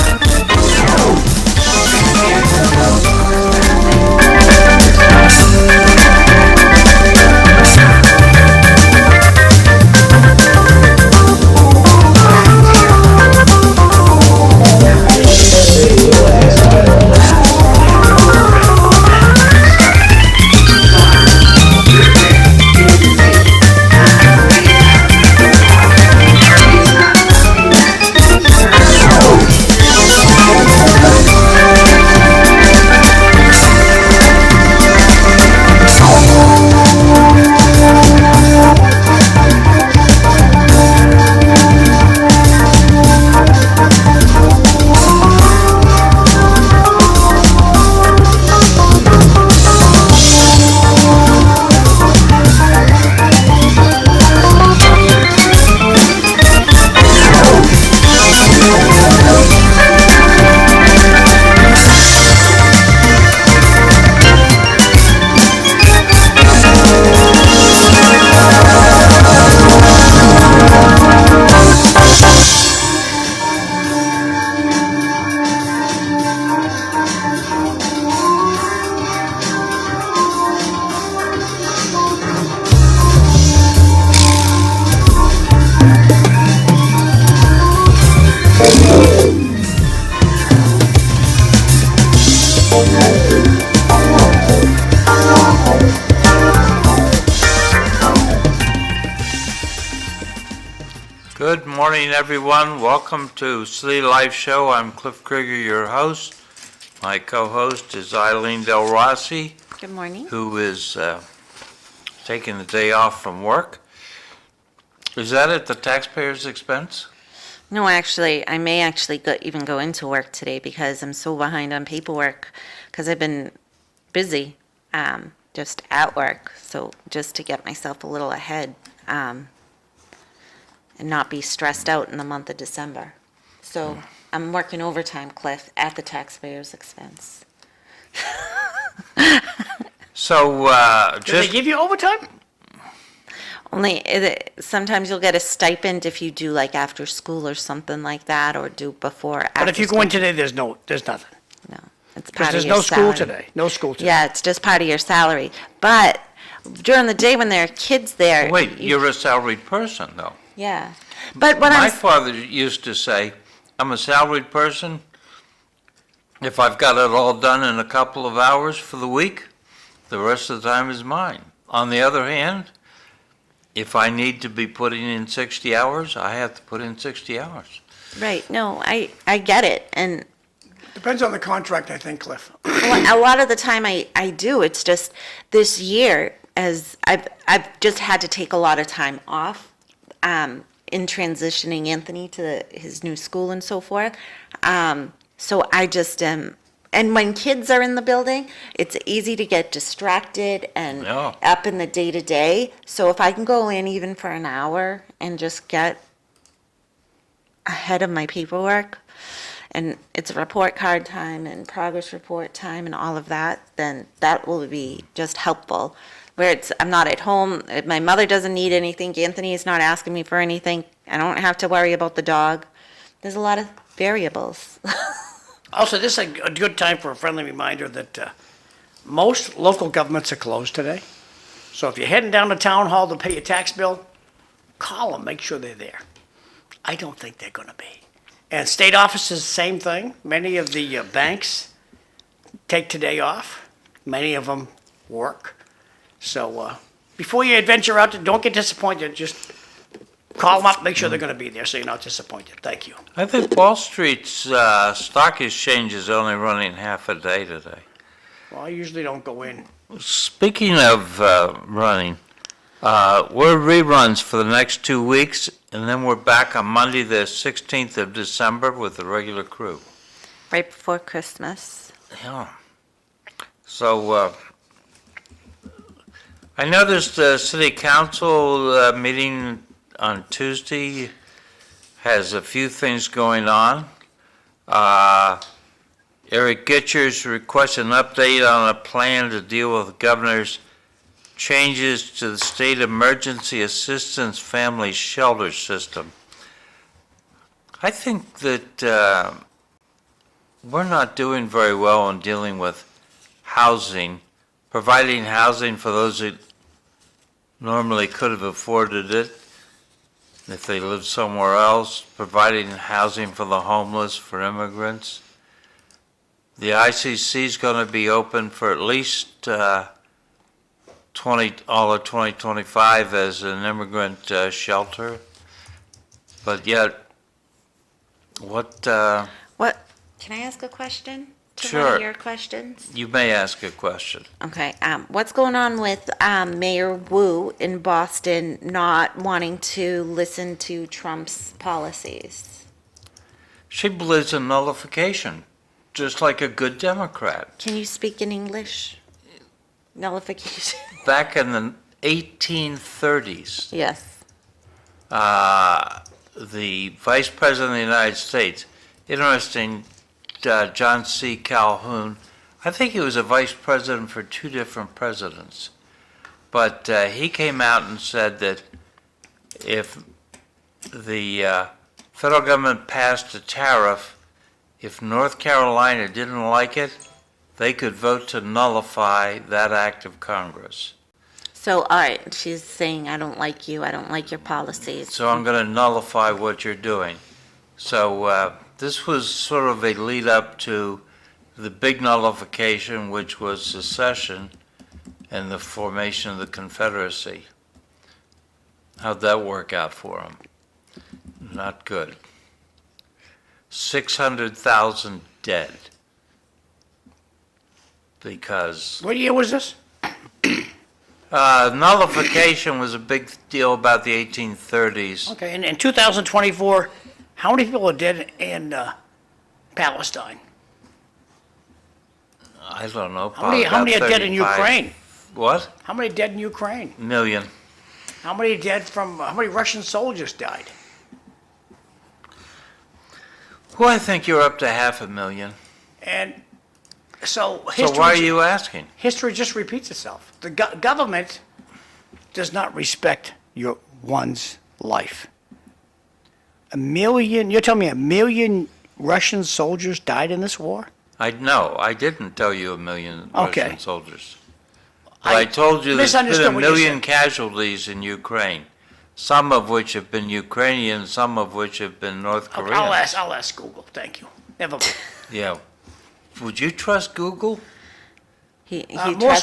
morning, everyone. Welcome to City Life Show. I'm Cliff Krieger, your host. My co-host is Eileen Delrossi, Good morning. who is taking the day off from work. Is that at the taxpayer's expense? No, actually, I may actually even go into work today because I'm so behind on paperwork because I've been busy just at work. So just to get myself a little ahead and not be stressed out in the month of December. So I'm working overtime, Cliff, at the taxpayer's expense. So, Do they give you overtime? Only, sometimes you'll get a stipend if you do like after school or something like that, or do before, after. But if you go school. in today, there's nothing. No, it's Because part of there's your no school salary. today. No school today. Yeah, it's just part of your salary. But during the day when there are kids there. wait, you're a salaried person, though. Yeah. But what My I'm, father used to say, I'm a salaried person. If I've got it all done in a couple of hours for the week, the rest of the time is mine. On the other hand, if I need to be putting in 60 hours, I have to put in 60 hours. right, no, I get it. And Depends on the contract, I think, Cliff. a lot of the time I do. It's just this year, as I've just had to take a lot of time off in transitioning Anthony to his new school and so forth. So I just am, and when kids are in the building, it's easy to get distracted and Yeah. up in the day-to-day. So if I can go in even for an hour and just get ahead of my paperwork, and it's report card time and progress report time and all of that, then that will be just helpful. Where it's, I'm not at home, if my mother doesn't need anything, Anthony is not asking me for anything, I don't have to worry about the dog. There's a lot of variables. Also, this is a good time for a friendly reminder that most local governments are closed today. So if you're heading down to town hall to pay your tax bill, call them, make sure they're there. I don't think they're going to be. And state offices, same thing. Many of the banks take today off. Many of them work. So before you adventure out, don't get disappointed. Just call them up, make sure they're going to be there so you're not disappointed. Thank you. I think Wall Street's stock exchange is only running half a day today. Well, I usually don't go in. Speaking of running, we're reruns for the next 2 weeks, and then we're back on Monday, the 16th of December, with the regular crew. Right before Christmas. Yeah. So I noticed the city council meeting on Tuesday has a few things going on. Eric Gitcher's requested an update on a plan to deal with the governor's changes to the state emergency assistance family shelter system. I think that we're not doing very well in dealing with housing, providing housing for those that normally could have afforded it if they lived somewhere else, providing housing for the homeless, for immigrants. The ICC is going to be open for at least all of 2025 as an immigrant shelter. But yet, What, can I ask a question? To one Sure. of your questions? you may ask a question. Okay, what's going on with Mayor Wu in Boston not wanting to listen to Trump's policies? She believes in nullification, just like a good Democrat. Can you speak in English? Nullification. Back in the 1830s, Yes. the Vice President of the United States, interesting, John C. Calhoun, I think he was a vice president for 2 different presidents. But he came out and said that if the federal government passed a tariff, if North Carolina didn't like it, they could vote to nullify that act of Congress. So, all right, she's saying, I don't like you, I don't like your policies. So I'm going to nullify what you're doing. So this was sort of a lead up to the big nullification, which was secession and the formation of the Confederacy. How'd that work out for him? not good. 600,000 dead. Because What year was this? nullification was a big deal about the 1830s. Okay, and in 2024, how many people are dead in Palestine? I don't know. How many probably are about dead in 35. Ukraine? What? How many dead in Ukraine? Million. How many Russian soldiers died? Well, I think you're up to 500,000. And so So history. why are you asking? History just repeats itself. The government does not respect one's life. You're telling me 1,000,000 Russian soldiers died in this war? No, I didn't tell you 1,000,000 Okay. Russian soldiers. But I told you there's been misunderstood 1 what you million said. casualties in Ukraine, some of which have been Ukrainian, some of which have been North Okay, Korean. I'll ask Google, thank you. Never mind. Yeah. Would you trust Google? He More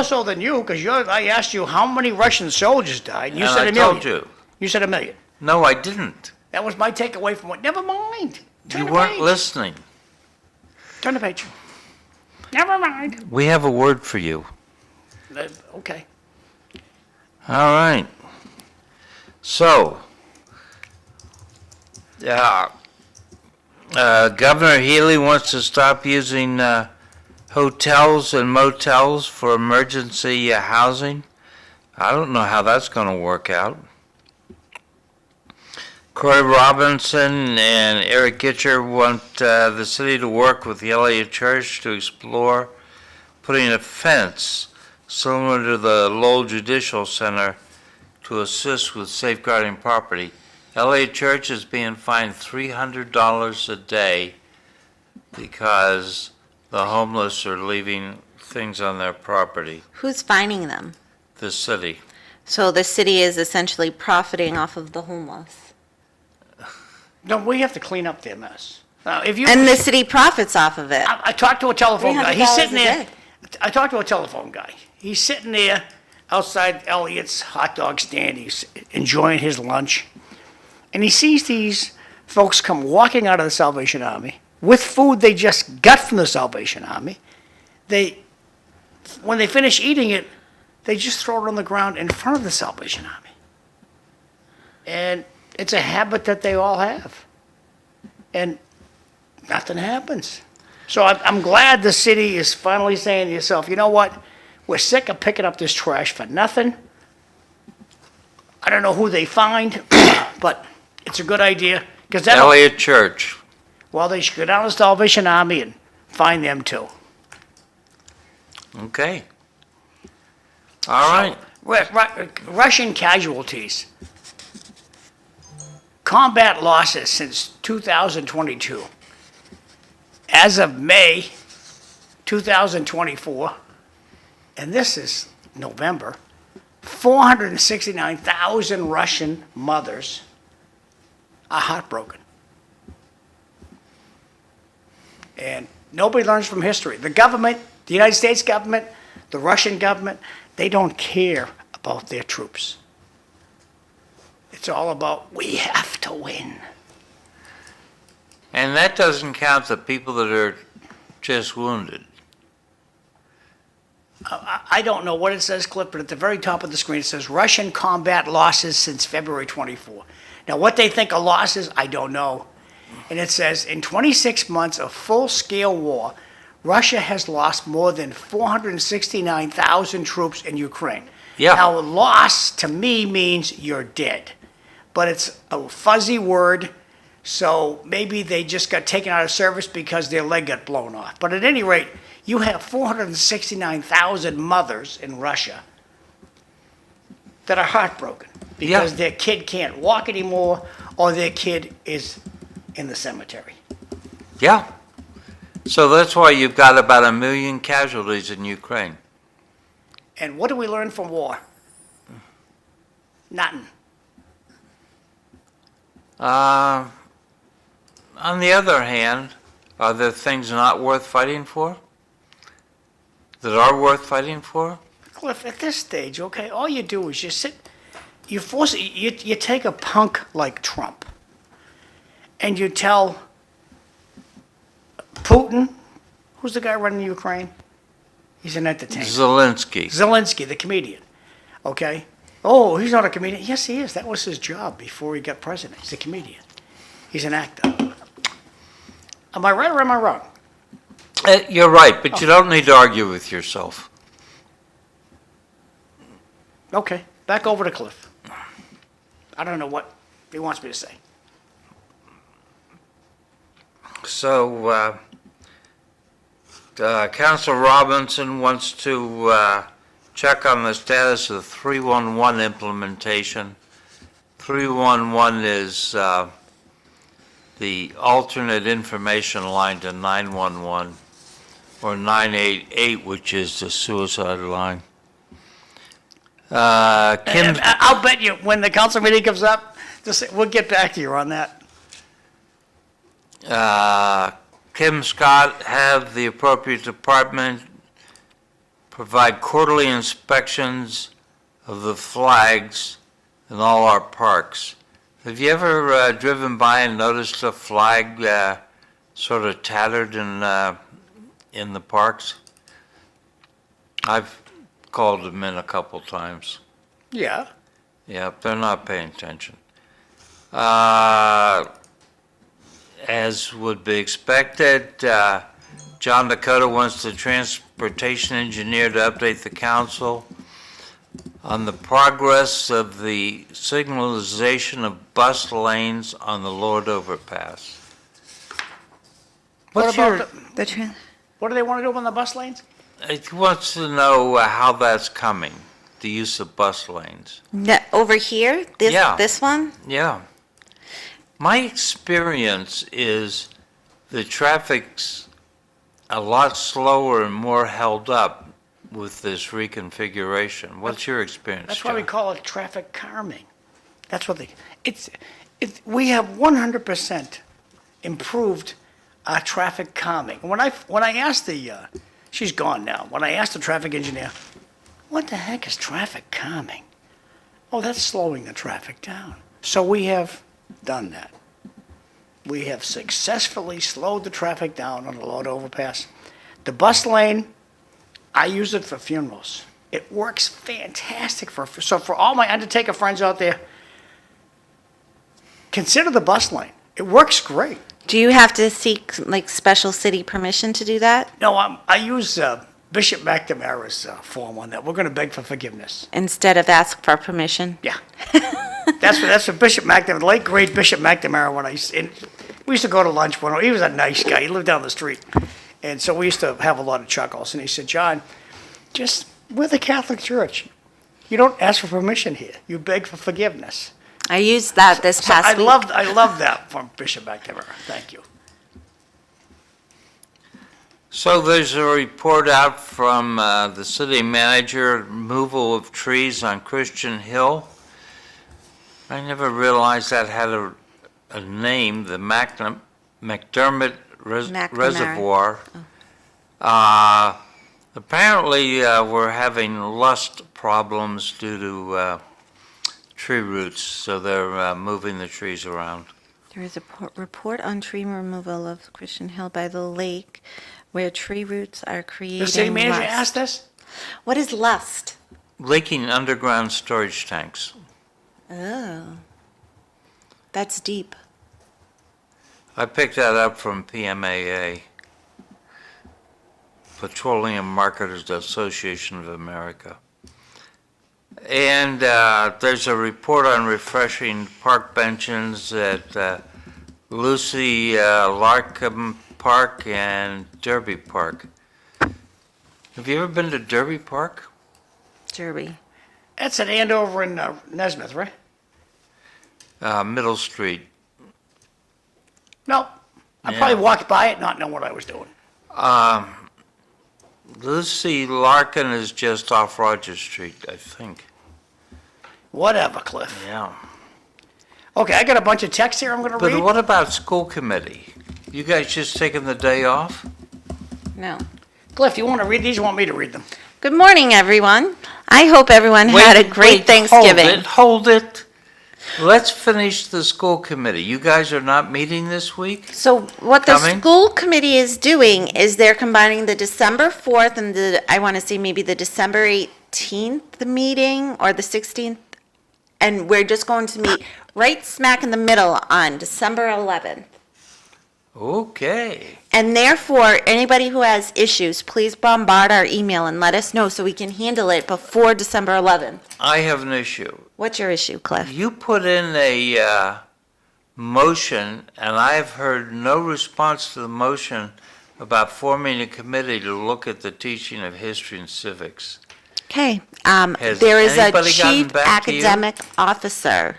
so than you, because I asked you how many Russian soldiers died, and you And said I 1,000,000. told you. You said 1,000,000. No, I didn't. That was my takeaway from what, never mind. Turn You the weren't page. listening. Turn the page. Never mind. We have a word for you. Okay. All right. So, Governor Healy wants to stop using hotels and motels for emergency housing. I don't know how that's going to work out. Corey Robinson and Eric Gitcher want the city to work with the Elliott Church to explore putting a fence similar to the Lowell Judicial Center to assist with safeguarding property. Elliott Church is being fined $300 a day because the homeless are leaving things on their property. Who's finding them? The city. So the city is essentially profiting off of the homeless. No, we have to clean up their mess. If you And the city profits off of it. I talked to a telephone guy. He's $300 sitting a there. day. I talked to a telephone guy. He's sitting there outside Elliott's hot dog stand. He's enjoying his lunch. And he sees these folks come walking out of the Salvation Army with food they just got from the Salvation Army. When they finish eating it, they just throw it on the ground in front of the Salvation Army. And it's a habit that they all have. And nothing happens. So I'm glad the city is finally saying to yourself, you know what? We're sick of picking up this trash for nothing. I don't know who they find, but it's a good idea. Because Elliott Church. well, they should go down to the Salvation Army and find them too. Okay. All right. Russian casualties. Combat losses since 2022. As of May 2024, and this is November, 469,000 Russian mothers are heartbroken. And nobody learns from history. The government, the United States government, the Russian government, they don't care about their troops. It's all about, we have to win. And that doesn't count the people that are just wounded. I don't know what it says, Cliff, but at the very top of the screen, it says Russian combat losses since February 24. Now, what they think of losses, I don't know. And it says, in 26 months of full-scale war, Russia has lost more than 469,000 troops in Ukraine. Yeah. Now, loss to me means you're dead. But it's a fuzzy word, so maybe they just got taken out of service because their leg got blown off. But at any rate, you have 469,000 mothers in Russia that are heartbroken because their kid can't walk anymore or their kid is in the cemetery. Yeah. So that's why you've got about 1 million casualties in Ukraine. And what do we learn from war? Nothing. On the other hand, are there things not worth fighting for? That are worth fighting for? Cliff, at this stage, okay, all you do is you sit, you take a punk like Trump, and you tell Putin, who's the guy running Ukraine? He's an entertainer. Zelensky, the comedian, okay? Oh, he's not a comedian. Yes, he is. That was his job before he got president. He's a comedian. He's an actor. Am I right or am I wrong? You're right, but you don't need to argue with yourself. Okay, back over to Cliff. I don't know what he wants me to say. So, Councilor Robinson wants to check on the status of 311 implementation. 311 is the alternate information line to 911, or 988, which is the suicide line. And I'll bet you when the council meeting comes up, we'll get back to you on that. Kim Scott have the appropriate department provide quarterly inspections of the flags in all our parks. Have you ever driven by and noticed a flag sort of tattered in the parks? I've called them in a couple times. Yeah. Yeah, they're not paying attention. As would be expected, John Dakota wants the transportation engineer to update the council on the progress of the signalization of bus lanes on the Lord overpass. What about The what do they want to do on the bus lanes? He wants to know how that's coming, the use of bus lanes. over here, Yeah. this one? Yeah. My experience is the traffic's a lot slower and more held up with this reconfiguration. What's your experience, That's why we John? call it traffic calming. That's what we have 100% improved our traffic calming. When I asked she's gone now, when I asked the traffic engineer, what the heck is traffic calming? Oh, that's slowing the traffic down. So we have done that. We have successfully slowed the traffic down on the Lord overpass. The bus lane, I use it for funerals. It works fantastic so for all my undertaker friends out there, consider the bus lane. It works great. Do you have to seek like special city permission to do that No, I use Bishop McNamara's form on that. We're going to beg for forgiveness. instead of ask for permission? Yeah. That's what Bishop McNamara, the late great Bishop McNamara, we used to go to lunch he was a nice guy. He lived down the street. And so we used to have a lot of chuckles. And he said, John, we're the Catholic Church. You don't ask for permission here. You beg for forgiveness. I used that this So past I week. love that from Bishop McNamara. Thank you. So there's a report out from the city manager, removal of trees on Christian Hill. I never realized that had a name, the McDermott Reservoir. Apparently, we're having lust problems due to tree roots, so they're moving the trees around. There is a report on tree removal of Christian Hill by the lake where tree roots are creating The city manager lust. asked us? What is lust? Leaking underground storage tanks. Oh. That's deep. I picked that up from PMAA, Petroleum Marketers Association of America. And there's a report on refreshing park benches at Lucy Larkham Park and Derby Park. Have you ever been to Derby Park? Derby. That's at Andover and Nesmith, right? Middle Street. No. I Yeah. probably walked by it not knowing what I was doing. Lucy Larkin is just off Rogers Street, I think. Whatever, Cliff. Yeah. Okay, I got a bunch of texts here I'm going to But read. what about school committee? You guys just taking the day off? No. Cliff, do you want to read these or want me to read them? Good morning, everyone. I hope everyone had a great Thanksgiving. Hold it. Let's finish the school committee. You guys are not meeting this week? So what the Coming? school committee is doing is they're combining the December 4th and I want to say maybe the December 18th meeting or the 16th. And we're just going to meet right smack in the middle on December 11th. Okay. And therefore, anybody who has issues, please bombard our email and let us know so we can handle it before December 11th. I have an issue. What's your issue, Cliff? You put in a motion, and I've heard no response to the motion about forming a committee to look at the teaching of history and civics. Okay, Has there is a anybody gotten chief back to you? academic officer,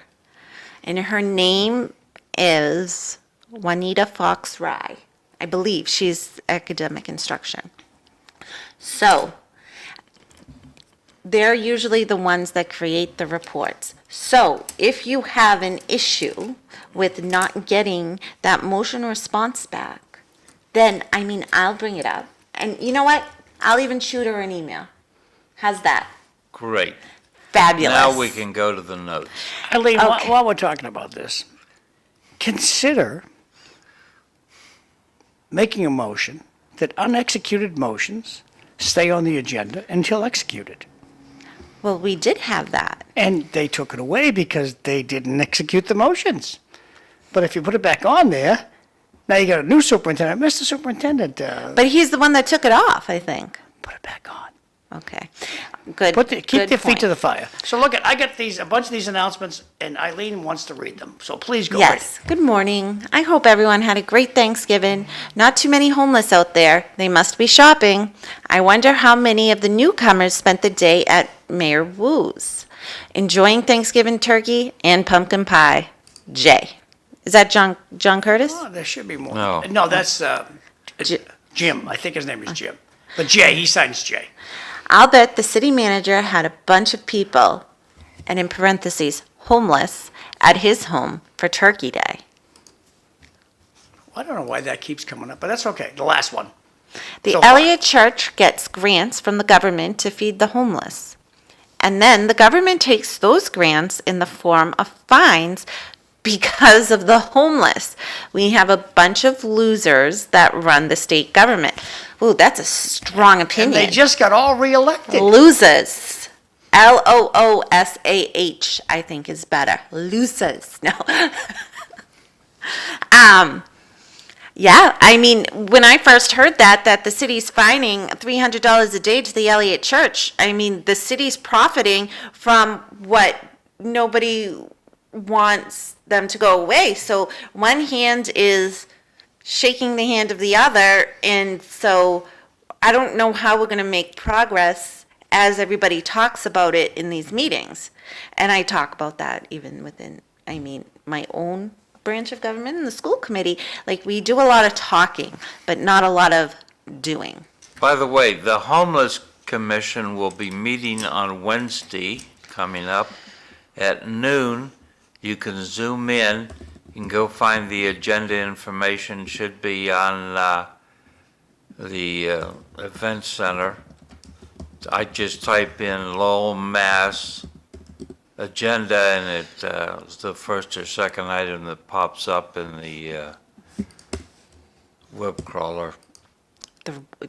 and her name is Juanita Fox Rye. I believe she's academic instruction. So, they're usually the ones that create the reports. So, if you have an issue with not getting that motion response back, then, I'll bring it up. And you know what? I'll even shoot her an email. How's that? Great. Fabulous. Now we can go to the notes. Eileen, Okay. while we're talking about this, consider making a motion that unexecuted motions stay on the agenda until executed. Well, we did have that. And they took it away because they didn't execute the motions. But if you put it back on there, now you got a new superintendent. Mr. Superintendent, But he's the one that took it off, I think. put it back on. Okay, good. Keep good their feet point. to the fire. So look, I got a bunch of these announcements, and Eileen wants to read them. So please go ahead. Yes, good morning. I hope everyone had a great Thanksgiving. Not too many homeless out there. They must be shopping. I wonder how many of the newcomers spent the day at Mayor Wu's, enjoying Thanksgiving turkey and pumpkin pie. Jay. Is that John Curtis? Oh, there should be more. No. No, that's J- Jim. I think his name is Jim. But Jay, he signs Jay. I'll bet the city manager had a bunch of people, and in parentheses, homeless, at his home for Turkey Day. I don't know why that keeps coming up, but that's okay. The last one. The So far. Elliott Church gets grants from the government to feed the homeless. And then the government takes those grants in the form of fines because of the homeless. We have a bunch of losers that run the state government. Ooh, that's a strong And opinion. they just got all reelected. Losers. Loosah, I think is better. Losers. No. Yeah, when I first heard that the city's fining $300 a day to the Elliott Church, the city's profiting from what nobody wants them to go away. So one hand is shaking the hand of the other, and so I don't know how we're going to make progress as everybody talks about it in these meetings. And I talk about that even within, my own branch of government and the school committee. Like, we do a lot of talking, but not a lot of doing. By the way, the Homeless Commission will be meeting on Wednesday, coming up, at noon. You can zoom in. You can go find the agenda information. Should be on the event center. I just type in Lowell, Mass. agenda, and it's the first or second item that pops up in the web crawler.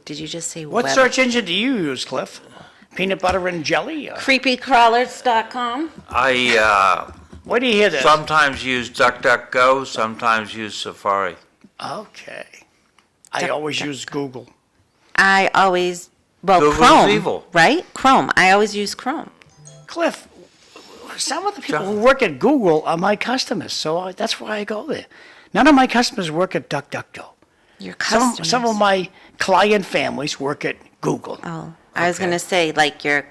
Did you just say What web? search engine do you use, Cliff? Peanut butter and jelly? Creepycrawlers.com? Where do you hear this? Sometimes use DuckDuckGo, sometimes use Safari. Okay. I always use Google. I always, Google's Chrome, evil. right? Chrome. I always use Chrome. Cliff, some of the people who work at Google are my customers, so that's why I go there. None of my customers work at DuckDuckGo. Your customers. Some of my client families work at Google. Oh, I was Okay. going to say, like, your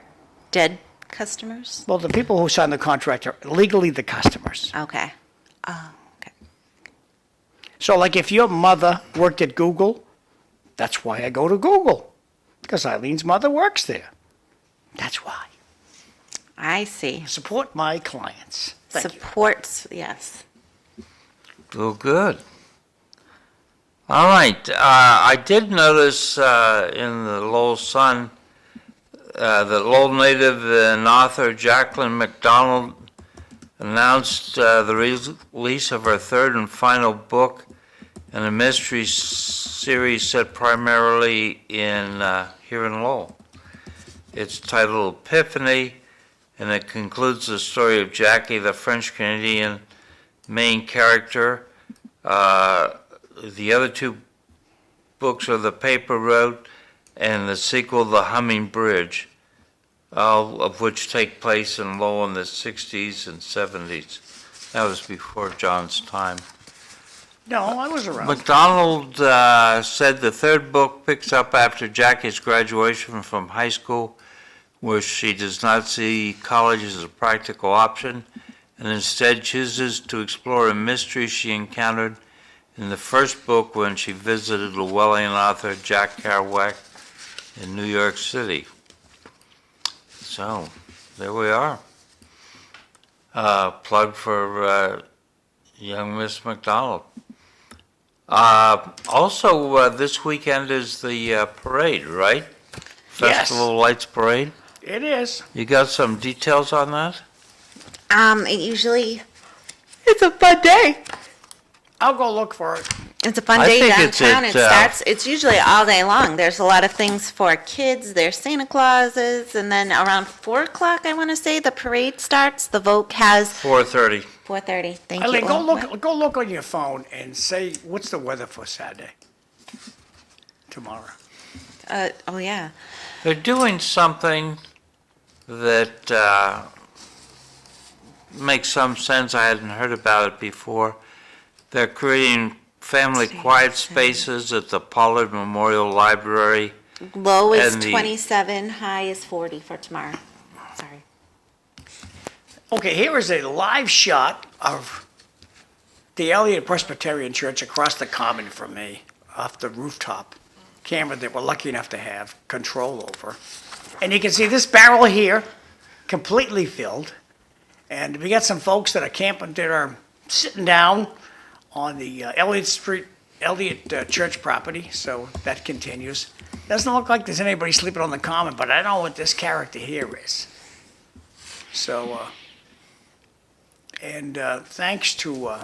dead customers? Well, the people who sign the contract are legally the customers. Okay. Oh, okay. So, like, if your mother worked at Google, that's why I go to Google, because Eileen's mother works there. That's why. I see. Support my clients. Thank you. Supports, yes. Well, good. All right. I did notice in the Lowell Sun that Lowell native and author Jacqueline McDonald announced the release of her third and final book in a mystery series set primarily in here in Lowell. It's titled Epiphany, and it concludes the story of Jackie, the French-Canadian main character. The other two books are The Paper Road and the sequel, The Humming Bridge, all of which take place in Lowell in the 60s and 70s. That was before John's time. No, I was around. McDonough said the third book picks up after Jackie's graduation from high school, where she does not see college as a practical option, and instead chooses to explore a mystery she encountered in the first book when she visited Llewellyn author Jack Kerouac in New York City. So, there we are. Plug for young Miss McDonough. Also, this weekend is the parade, right? Yes. Festival of Lights Parade. It is. You got some details on that? It's a fun day. I'll go look for it. It's a fun I day think it's downtown. at, It's usually all day long. There's a lot of things for kids. There's Santa Clauses, and then around 4 o'clock, I want to say, the parade starts. The Vogue has 4:30. 4:30. Thank Eileen, you. go look on your phone and say, what's the weather for Saturday? Tomorrow. Oh, yeah. They're doing something that makes some sense. I hadn't heard about it before. They're creating family quiet spaces at the Pollard Memorial Library. Low is And 27, high is 40 for tomorrow. Sorry. Okay, here is a live shot of the Elliott Presbyterian Church across the common from me, off the rooftop camera that we're lucky enough to have control over. And you can see this barrel here, completely filled. And we got some folks that are camping, that are sitting down on the Elliott Church property, so that continues. Doesn't look like there's anybody sleeping on the common, but I know what this character here is. So, thanks to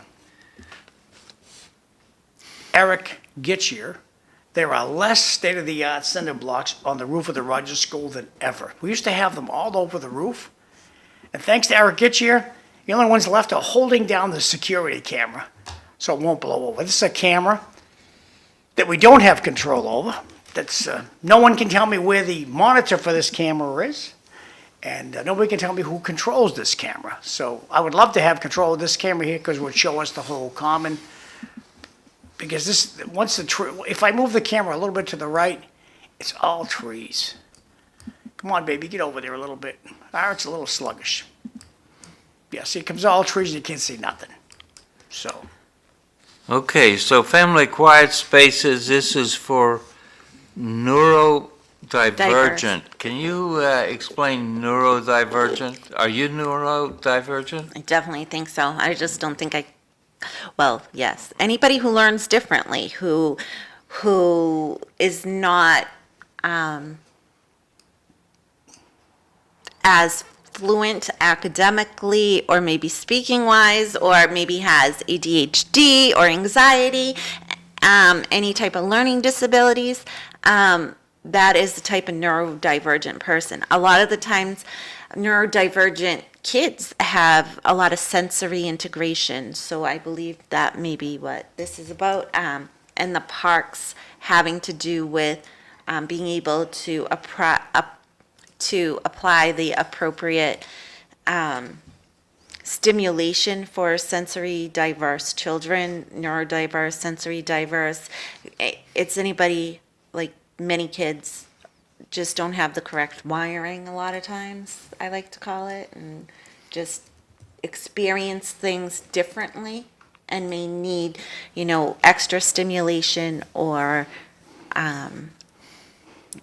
Eric Gitchier, there are less state-of-the-art cinder blocks on the roof of the Rogers School than ever. We used to have them all over the roof. And thanks to Eric Gitchier, the only ones left are holding down the security camera so it won't blow over. This is a camera that we don't have control over. That's no one can tell me where the monitor for this camera is, and nobody can tell me who controls this camera. So I would love to have control of this camera here because it would show us the whole common. Because this, if I move the camera a little bit to the right, it's all trees. Come on, baby, get over there a little bit. It's a little sluggish. Yeah, see, it comes all trees and you can't see nothing. So, Okay, so family quiet spaces, this is for neurodivergent. Can you explain neurodivergent? Are you neurodivergent? I definitely think so. I just don't think well, yes. Anybody who learns differently, who is not as fluent academically or maybe speaking wise, or maybe has ADHD or anxiety, any type of learning disabilities, that is the type of neurodivergent person. A lot of the times, neurodivergent kids have a lot of sensory integration, so I believe that may be what this is about. And the parks having to do with being able to apply the appropriate stimulation for sensory diverse children, neurodiverse, sensory diverse. It's anybody, like many kids just don't have the correct wiring a lot of times, I like to call it, and just experience things differently and may need, extra stimulation or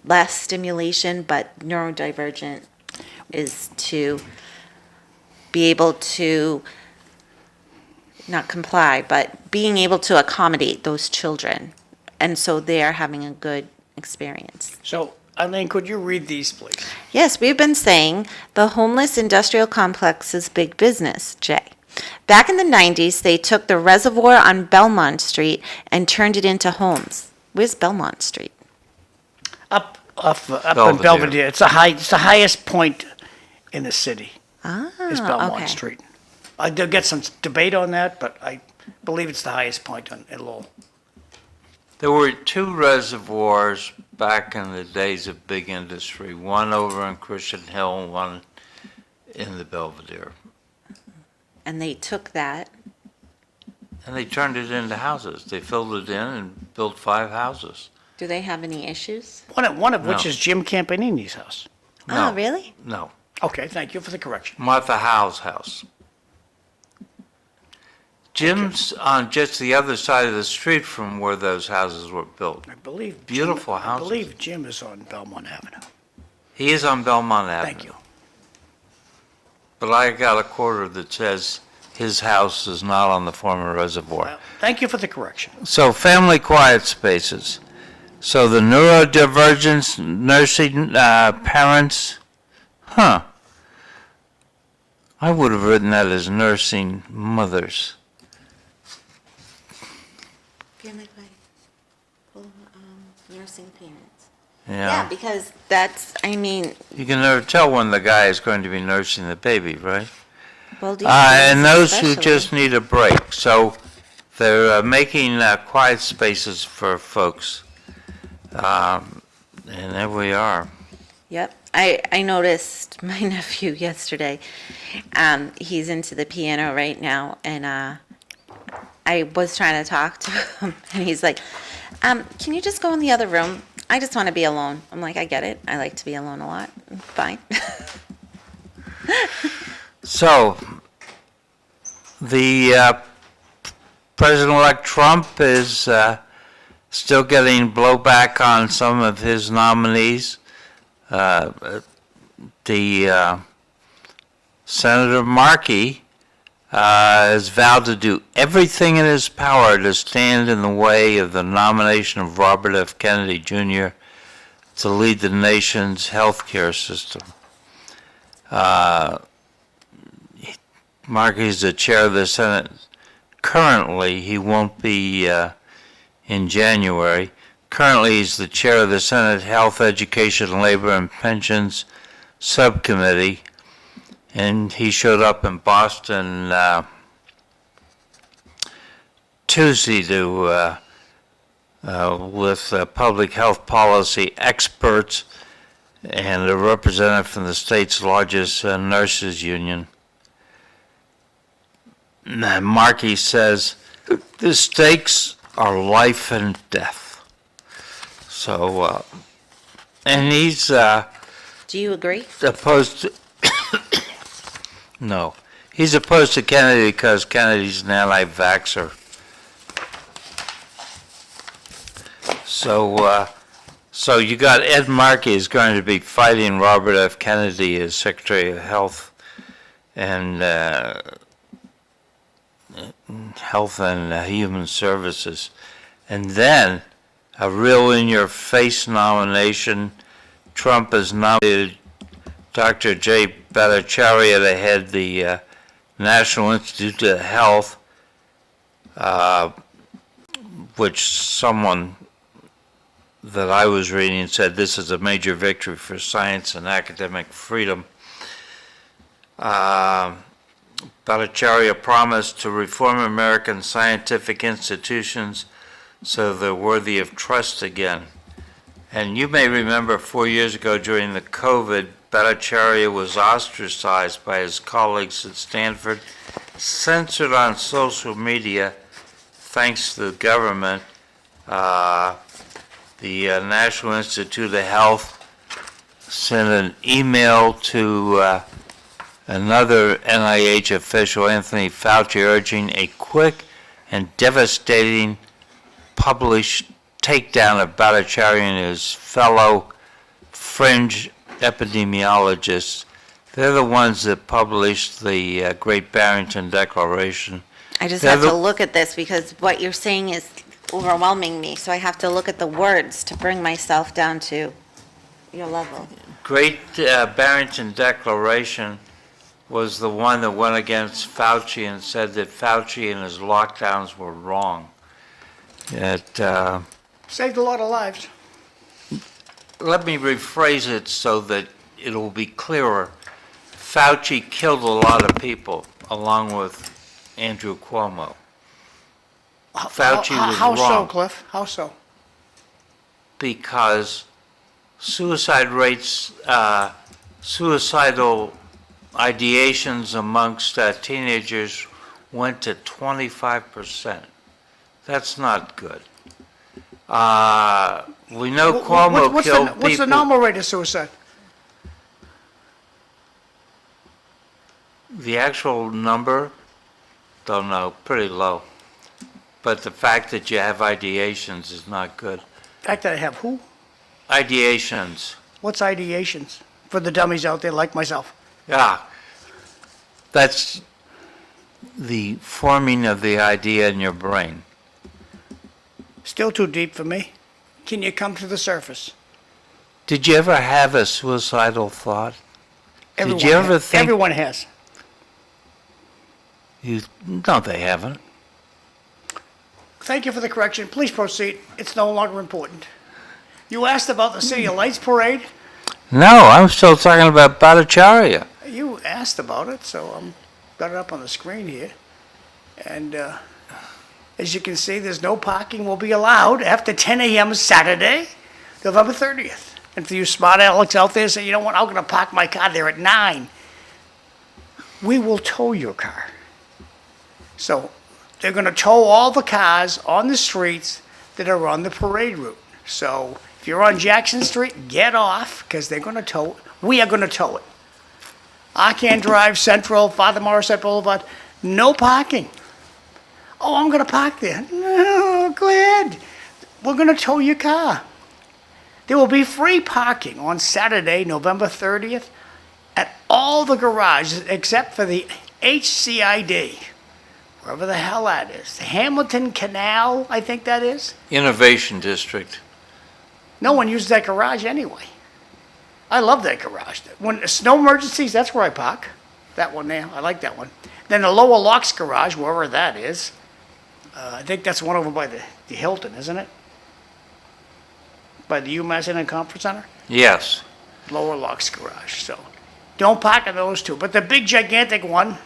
less stimulation, but neurodivergent is to be able to not comply, but being able to accommodate those children. And so they're having a good experience. So Eileen, could you read these, please? Yes, we've been saying the homeless industrial complex is big business, Jay. Back in the 90s, they took the reservoir on Belmont Street and turned it into homes. Where's Belmont Street? Up in Belvedere. Belvedere. It's the highest point in the city, Ah, is Belmont okay. Street. There'll get some debate on that, but I believe it's the highest point in Lowell. There were 2 reservoirs back in the days of big industry, one over on Christian Hill and one in the Belvedere. And they took that. And they turned it into houses. They filled it in and built 5 houses. Do they have any issues? One of which No. is Jim Campanini's house. No. Oh, really? No, Okay, thank you for the correction. Martha Howe's house. Jim's on just the other side of the street from where those houses were built. I believe. Beautiful I houses. believe Jim is on Belmont Avenue. He is on Belmont Avenue. Thank you. But I got a quarter that says his house is not on the former reservoir. Well, thank you for the correction. So family quiet spaces. So the neurodivergence nursing parents, I would have written that as nursing mothers. Family nursing parents. Yeah. Yeah, because that's, I mean, You can never tell when the guy is going to be nursing the baby, right? well, these And days those who especially. just need a break. So they're making quiet spaces for folks. And there we are. Yep. I noticed my nephew yesterday. He's into the piano right now, and I was trying to talk to him, and he's like, can you just go in the other room? I just want to be alone. I'm like, I get it. I like to be alone a lot. Fine. So the President-elect Trump is still getting blowback on some of his nominees. The Senator Markey has vowed to do everything in his power to stand in the way of the nomination of Robert F. Kennedy Jr. to lead the nation's health care system. Markey is the chair of the Senate. Currently, he won't be in January. Currently, he's the chair of the Senate Health, Education, Labor, and Pensions Subcommittee, and he showed up in Boston Tuesday to with public health policy experts and a representative from the state's largest nurses union. Markey says the stakes are life and death. So, and he's Do you agree? opposed to, no, he's opposed to Kennedy because Kennedy's an anti-vaxxer. So you got Ed Markey is going to be fighting Robert F. Kennedy as Secretary of Health and Human Services. And then a real in-your-face nomination. Trump has nominated Dr. Jay Bhattacharya to head the National Institute of Health, which someone that I was reading said this is a major victory for science and academic freedom. Bhattacharya promised to reform American scientific institutions so they're worthy of trust again. And you may remember 4 years ago during the COVID, Bhattacharya was ostracized by his colleagues at Stanford, censored on social media, thanks to the government. The National Institute of Health sent an email to another NIH official, Anthony Fauci, urging a quick and devastating published takedown of Bhattacharya and his fellow fringe epidemiologists. They're the ones that published the Great Barrington Declaration. I just They're have to the- look at this because what you're saying is overwhelming me, so I have to look at the words to bring myself down to your level. Great Barrington Declaration was the one that went against Fauci and said that Fauci and his lockdowns were wrong. Saved a lot of lives. Let me rephrase it so that it'll be clearer. Fauci killed a lot of people, along with Andrew Cuomo. Fauci was How so, wrong Cliff? How so? because suicide rates, suicidal ideations amongst teenagers went to 25%. That's not good. We know Cuomo killed people. What's the normal rate of suicide? The actual number, don't know, pretty low. But the fact that you have ideations is not good. The fact that I have who? Ideations, What's ideations? For the dummies out there like myself. yeah. That's the forming of the idea in your brain. Still too deep for me. Can you come to the surface? Did you ever have a suicidal thought? Everyone Did you ever has. think? Everyone has. No, they haven't. Thank you for the correction. Please proceed. It's no longer important. You asked about the City of Lights Parade. No, I'm still talking about Bhattacharya. You asked about it, so I'm got it up on the screen here. And as you can see, there's no parking will be allowed after 10 a.m. Saturday, November 30th. And for you smart Alex out there say, you know what, I'm going to park my car there at 9. We will tow your car. So they're going to tow all the cars on the streets that are on the parade route. So if you're on Jackson Street, get off because they're going to tow it. We are going to tow it. I can't drive Central, Father Morrisette Boulevard, no parking. Oh, I'm going to park there. No, go ahead. We're going to tow your car. There will be free parking on Saturday, November 30th, at all the garages except for the HCID, wherever the hell that is. The Hamilton Canal, I think that is. Innovation District. No one uses that garage anyway. I love that garage. When snow emergencies, that's where I park. That one there, I like that one. Then the Lower Locks garage, wherever that is. I think that's one over by the Hilton, isn't it? By the UMass Inland Conference Center? Yes. Lower Locks garage, so don't park in those two. But the big gigantic one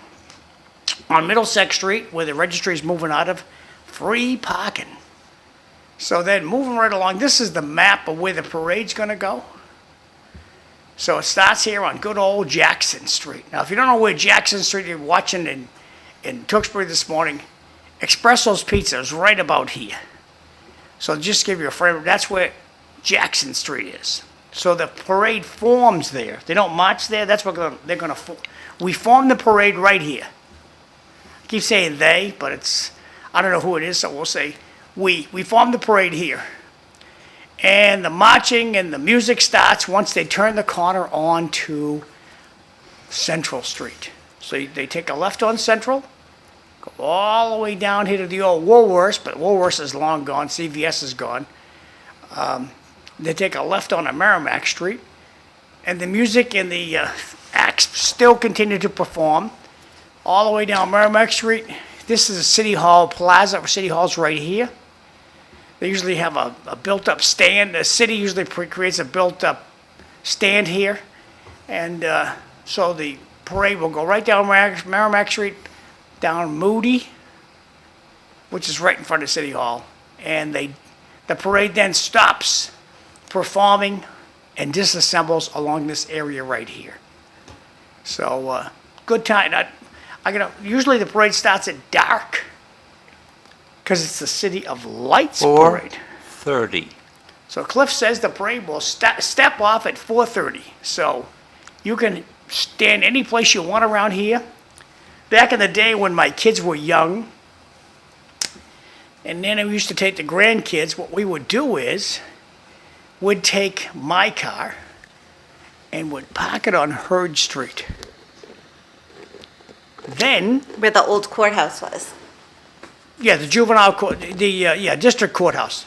on Middlesex Street, where the registry is moving out of, free parking. So then moving right along, this is the map of where the parade's gonna go. So it starts here on good old Jackson Street. Now, if you don't know where Jackson Street you're watching in Tewksbury this morning, Espresso's Pizza is right about here. So just to give you a frame, that's where Jackson Street is. So the parade forms there. They don't march there. That's what they're going to. We form the parade right here. I keep saying they, but it's I don't know who it is, so we'll say we. We form the parade here, and the marching and the music starts once they turn the corner onto Central Street. So they take a left on Central, go all the way down here to the old Woolworths, but Woolworths is long gone. CVS is gone. They take a left on a Merrimack Street, and the music and the acts still continue to perform all the way down Merrimack Street. This is a City Hall Plaza. City Hall's right here. They usually have a built-up stand. The city usually creates a built-up stand here, and so the parade will go right down Merrimack Street, down Moody, which is right in front of City Hall, and the parade then stops performing and disassembles along this area right here. So good time. Usually the parade starts at dark because it's the City of Lights parade. 4:30. So Cliff says the parade will step off at 4:30. So you can stand any place you want around here. Back in the day when my kids were young, and then we used to take the grandkids, what we would do is would take my car and would park it on Hurd Street. Then, Where the old courthouse was. yeah, the juvenile court, district courthouse,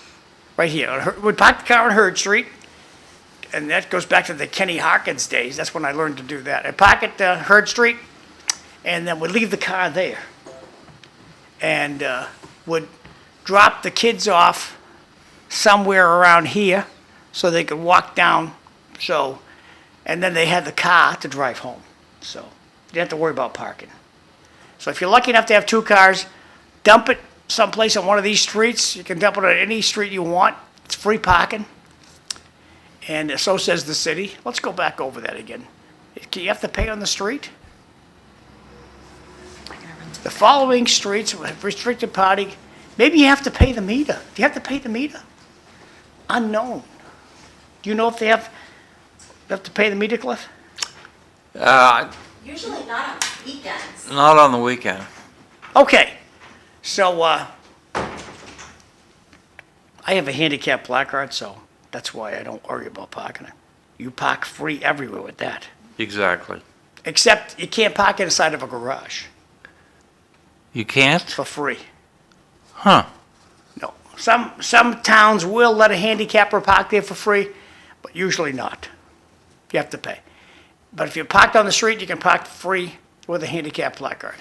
right here. We'd park the car on Hurd Street, and that goes back to the Kenny Harkins days. That's when I learned to do that. I park at Hurd Street, and then would leave the car there. And would drop the kids off somewhere around here so they could walk down. So, and then they had the car to drive home. So you didn't have to worry about parking. So if you're lucky enough to have 2 cars, dump it someplace on one of these streets. You can dump it on any street you want. It's free parking. And so says the city. Let's go back over that again. You have to pay on the street? The following streets with restricted parking, maybe you have to pay the meter. Do you have to pay the meter? Unknown. Do you know if they have to pay the meter, Cliff? Usually not on weekends. Not on the weekend. Okay, so, I have a handicap placard, so that's why I don't worry about parking it. You park free everywhere with that, Exactly. except you can't park inside of a garage You can't? for free. Huh. No, some towns will let a handicapper park there for free, but usually not. You have to pay. But if you're parked on the street, you can park free with a handicap placard.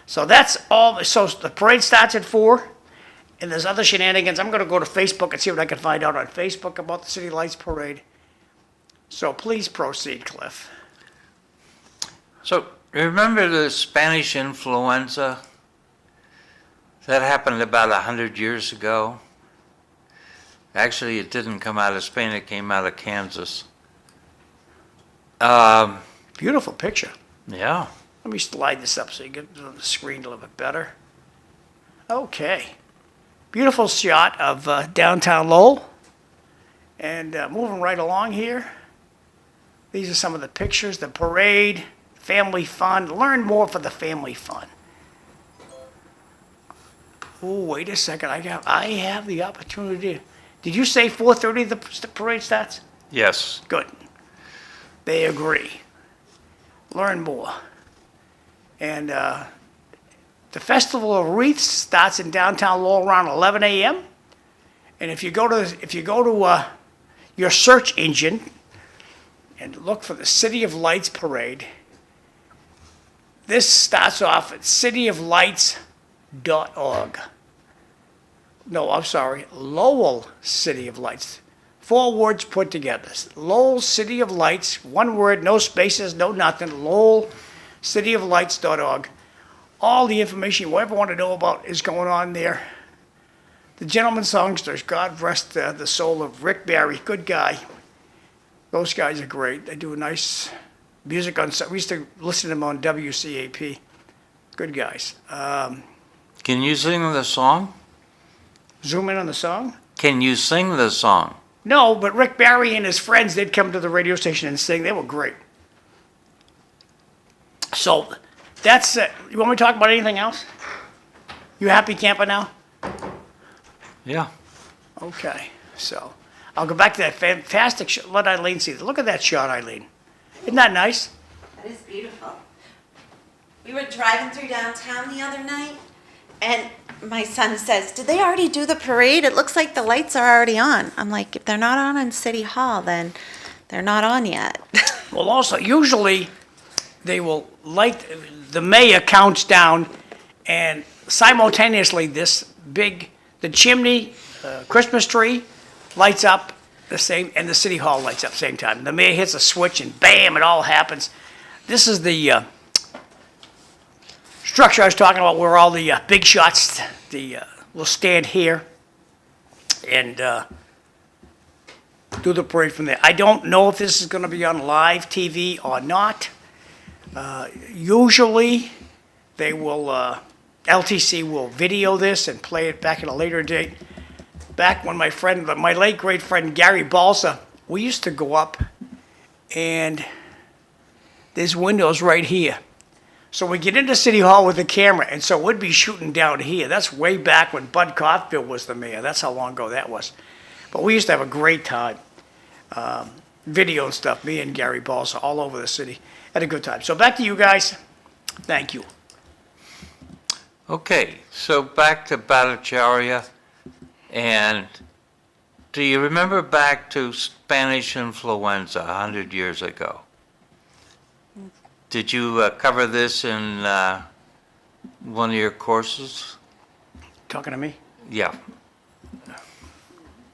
So that's all. So the parade starts at 4, and there's other shenanigans. I'm going to go to Facebook and see what I can find out on Facebook about the City Lights Parade. So please proceed, Cliff. So, remember the Spanish influenza? That happened about 100 years ago. Actually, it didn't come out of Spain, it came out of Kansas. Beautiful picture. Yeah. Let me slide this up so you get on the screen a little bit better. Okay. Beautiful shot of downtown Lowell. And moving right along here, these are some of the pictures, the parade, family fun. Learn more for the family fun. Oh, wait a second. I have the opportunity. Did you say 4:30 the parade starts? Yes. Good. They agree. Learn more. And the Festival of Wreaths starts in downtown Lowell around 11 a.m. And if you go to your search engine and look for the City of Lights Parade, this starts off at cityoflights.org. No, I'm sorry, Lowell City of Lights. 4 words put together. Lowell City of Lights, 1 word, no spaces, no nothing. Lowell cityoflights.org. All the information you ever want to know about is going on there. The Gentlemen Songsters, God rest the soul of Rick Barry, good guy. Those guys are great. They do a nice music on. We used to listen to them on WCAP. Good guys. Can you sing the song? Zoom in on the song. Can you sing the song? No, but Rick Barry and his friends did come to the radio station and sing. They were great. So that's it. You want me to talk about anything else? You happy camper now? Yeah. Okay. So I'll go back to that fantastic shot. Let Eileen see it. Look at that shot, Eileen. Isn't that nice? That is beautiful. We were driving through downtown the other night, and my son says, "Did they already do the parade? It looks like the lights are already on." I'm like, if they're not on in City Hall, then they're not on yet. Well, also, usually they will light, the mayor counts down, and simultaneously the chimney, Christmas tree lights up the same, and the City Hall lights up the same time. The mayor hits a switch and bam, it all happens. This is the structure I was talking about where all the big shots, will stand here and do the parade from there. I don't know if this is going to be on live TV or not. Usually, they will, LTC will video this and play it back at a later date. Back when my late great friend Gary Balser, we used to go up and there's windows right here. So we get into City Hall with the camera, and so we'd be shooting down here. That's way back when Bud Caulfield was the mayor. That's how long ago that was. But we used to have a great time. Video and stuff, me and Gary Balser, all over the city. Had a good time. So back to you guys. Thank you. Okay, so back to Bhattacharya, and do you remember back to Spanish influenza 100 years ago? Did you cover this in one of your courses? Talking to me? Yeah.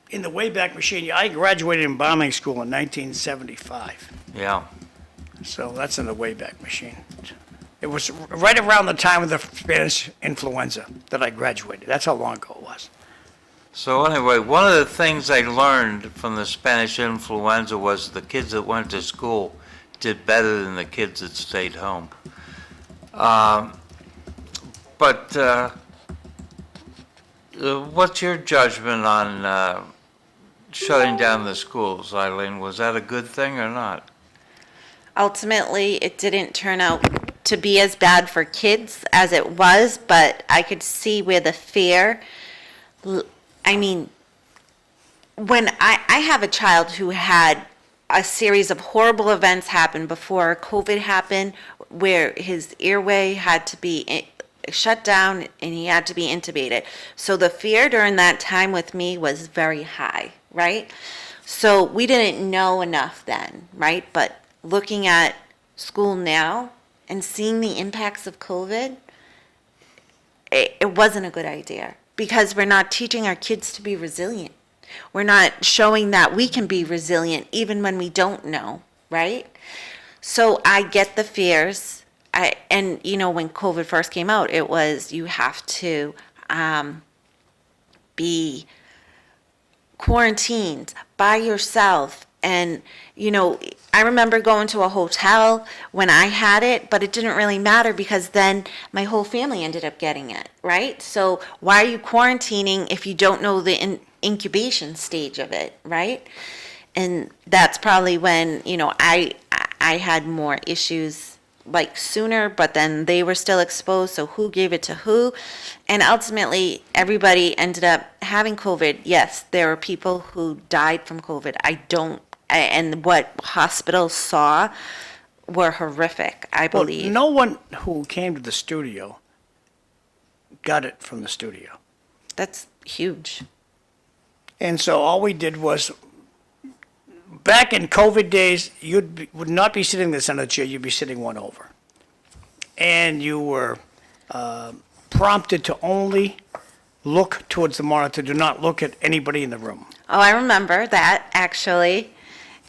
In the Wayback Machine, I graduated in bombing school in 1975. Yeah. So that's in the Wayback Machine. It was right around the time of the Spanish influenza that I graduated. That's how long ago it was. So anyway, one of the things I learned from the Spanish influenza was the kids that went to school did better than the kids that stayed home. But what's your judgment on shutting down the schools, Eileen? Was that a good thing or not? Ultimately, it didn't turn out to be as bad for kids as it was, but I could see where the fear, I mean, when I have a child who had a series of horrible events happen before COVID happened, where his airway had to be shut down and he had to be intubated. So the fear during that time with me was very high, right? So we didn't know enough then, right? But looking at school now and seeing the impacts of COVID, it wasn't a good idea because we're not teaching our kids to be resilient. We're not showing that we can be resilient even when we don't know, right? So I get the fears. And you know, when COVID first came out, it was you have to be quarantined by yourself. And, you know, I remember going to a hotel when I had it, but it didn't really matter because then my whole family ended up getting it, right? So why are you quarantining if you don't know the incubation stage of it, right? And that's probably when, you know, I had more issues like sooner, but then they were still exposed, so who gave it to who? And ultimately, everybody ended up having COVID. Yes, there were people who died from COVID. And what hospitals saw were horrific, I believe. Well, no one who came to the studio got it from the studio. That's huge. And so all we did was, back in COVID days, would not be sitting in the center chair, you'd be sitting one over. And you were prompted to only look towards the monitor, do not look at anybody in the room. Oh, I remember that, actually.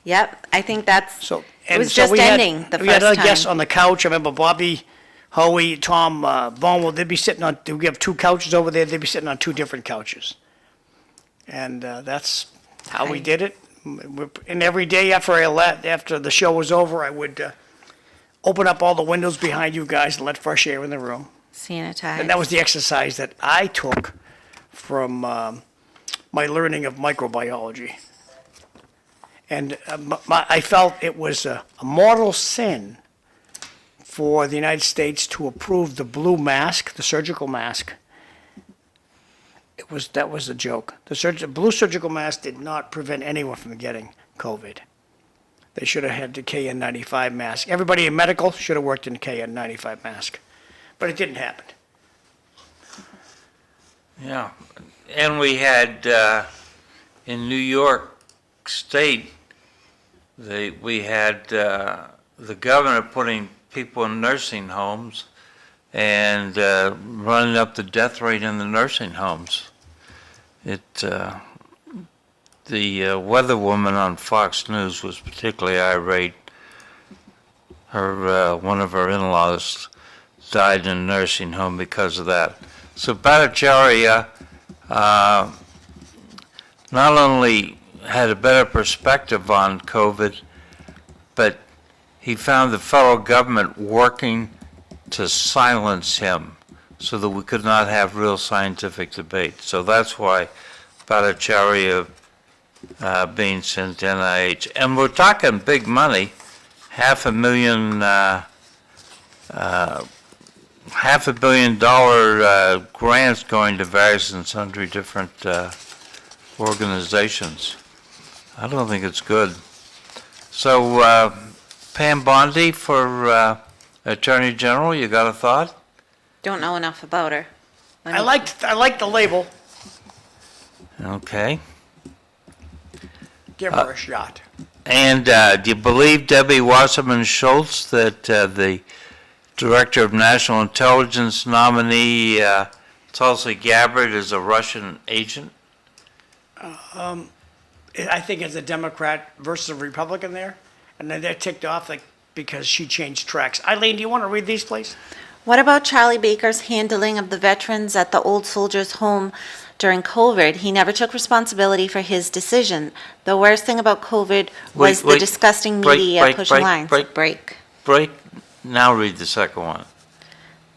Yep, I think that's, it was just we had- ending the We had first other time. guests on the couch. I remember Bobby, Howie, Tom, Bonwell, they'd be sitting on, we have two couches over there, they'd be sitting on two different couches. And that's how we Right. did it. And every day after the show was over, I would open up all the windows behind you guys and let fresh air in the room. Sanitize. And that was the exercise that I took from my learning of microbiology. And I felt it was a mortal sin for the United States to approve the blue mask, the surgical mask. That was a joke. The blue surgical mask did not prevent anyone from getting COVID. They should have had the KN95 mask. Everybody in medical should have worked in the KN95 mask. But it didn't happen. Yeah. And we had in New York State, we had the governor putting people in nursing homes and running up the death rate in the nursing homes. The weather woman on Fox News was particularly irate. One of her in-laws died in a nursing home because of that. So Bhattacharya not only had a better perspective on COVID, but he found the federal government working to silence him so that we could not have real scientific debate. So that's why Bhattacharya being sent to NIH. And we're talking big money, $500 million grants going to various and sundry different organizations. I don't think it's good. So Pam Bondi for Attorney General, you got a thought? Don't know enough about her. I liked the label. Okay. Give her a shot. And do you believe Debbie Wasserman Schultz that the Director of National Intelligence nominee Tulsi Gabbard is a Russian agent? I think it's a Democrat versus a Republican there, and then they're ticked off like because she changed tracks. Eileen, do you want to read these, please? What about Charlie Baker's handling of the veterans at the old soldiers' home during COVID? He never took responsibility for his decision. The worst thing about COVID was the disgusting media pushing lines. Break. Now read the second one.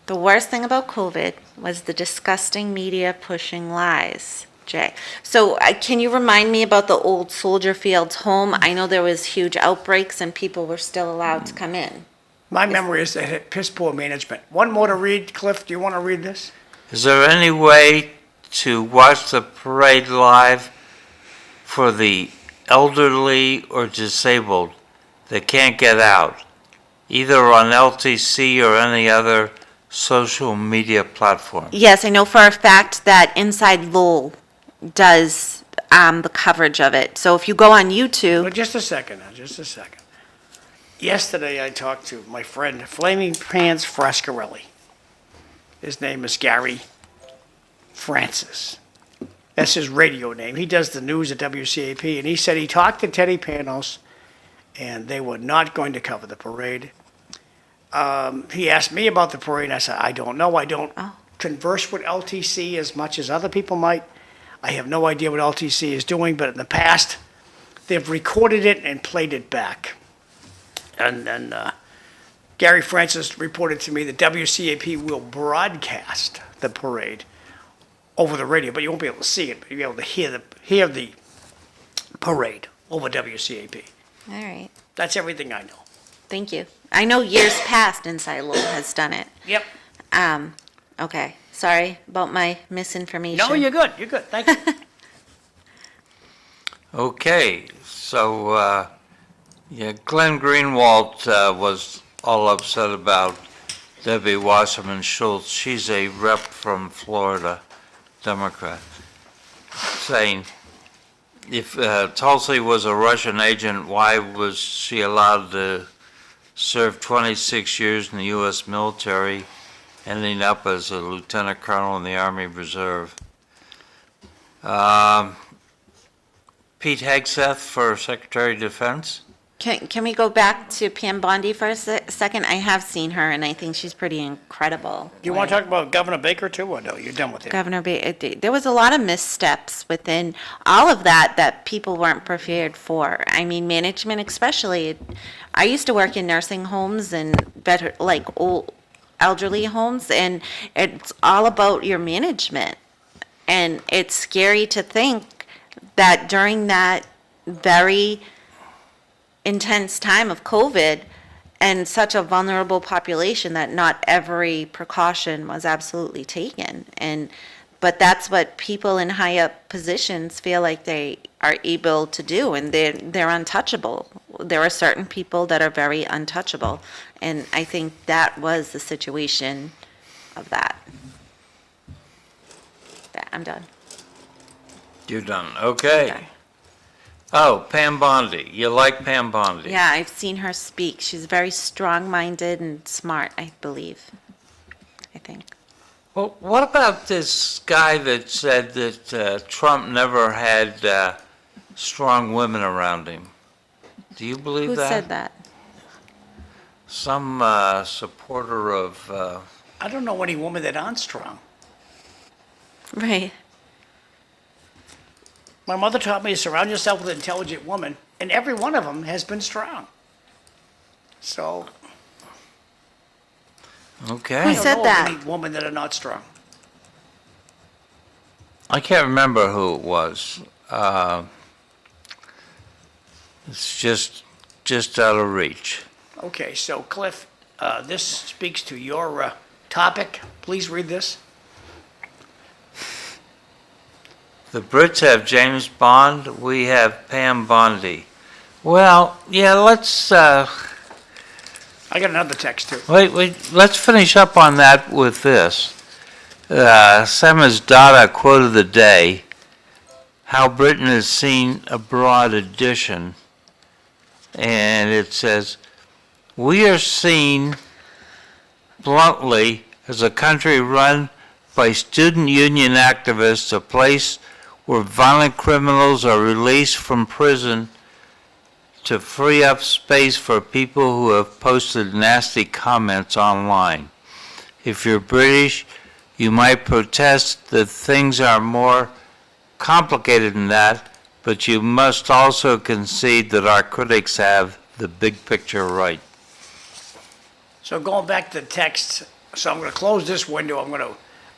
The worst thing about COVID was the disgusting media pushing lies. Jay. So can you remind me about the old Soldier Fields home? I know there was huge outbreaks and people were still allowed to come in. My memory is that it had piss poor management. One more to read. Cliff, do you want to read this? Is there any way to watch the parade live for the elderly or disabled that can't get out, either on LTC or any other social media platform? Yes, I know for a fact that Inside Lowell does the coverage of it. So if you go on YouTube. But just a second now, just a second. Yesterday I talked to my friend Flaming Pants Frascarelli. His name is Gary Francis. That's his radio name. He does the news at WCAP, and he said he talked to Teddy Panos, and they were not going to cover the parade. He asked me about the parade, and I said, I don't know. I don't converse with LTC as much as other people might. I have no idea what LTC is doing, but in the past, they've recorded it and played it back. And then Gary Francis reported to me that WCAP will broadcast the parade over the radio, but you won't be able to see it, but you'll be able to hear the parade over WCAP. All right. That's everything I know. Thank you. I know years past Inside Lowell has done it. Yep. Okay. Sorry about my misinformation. No, you're good. You're good. Thank you. Okay, so Glenn Greenwald was all upset about Debbie Wasserman Schultz. She's a rep from Florida, Democrat, saying if Tulsi was a Russian agent, why was she allowed to serve 26 years in the U.S. military, ending up as a lieutenant colonel in the Army Reserve? Pete Hegseth for Secretary of Defense. Can we go back to Pam Bondi for a second? I have seen her, and I think she's pretty incredible. Do you want to talk about Governor Baker too, or no? You're done with it. Governor Baker, there was a lot of missteps within all of that people weren't prepared for. I mean, management especially. I used to work in nursing homes and better, like old elderly homes, and it's all about your management. And it's scary to think that during that very intense time of COVID and such a vulnerable population that not every precaution was absolutely taken. But that's what people in high up positions feel like they are able to do, and they're untouchable. There are certain people that are very untouchable, and I think that was the situation of that. I'm done. You're done. Okay. Okay. Oh, Pam Bondi. You like Pam Bondi? Yeah, I've seen her speak. She's very strong-minded and smart, I believe. I think. Well, what about this guy that said that Trump never had strong women around him? Do you believe Who that? said that? Some supporter of... I don't know any woman that aren't strong. Right. My mother taught me to surround yourself with an intelligent woman, and every one of them has been strong. So Okay. Who I don't said know that? of any women that are not strong. I can't remember who it was. It's just out of reach. Okay, so Cliff, this speaks to your topic. Please read this. The Brits have James Bond. We have Pam Bondi. Well, yeah, let's I got another text too. wait. Let's finish up on that with this. Sama's Dada quote of the day: How Britain is Seen Abroad edition. And it says, we are seen bluntly as a country run by student union activists, a place where violent criminals are released from prison to free up space for people who have posted nasty comments online. If you're British, you might protest that things are more complicated than that, but you must also concede that our critics have the big picture right. So going back to the text, so I'm going to close this window, I'm going to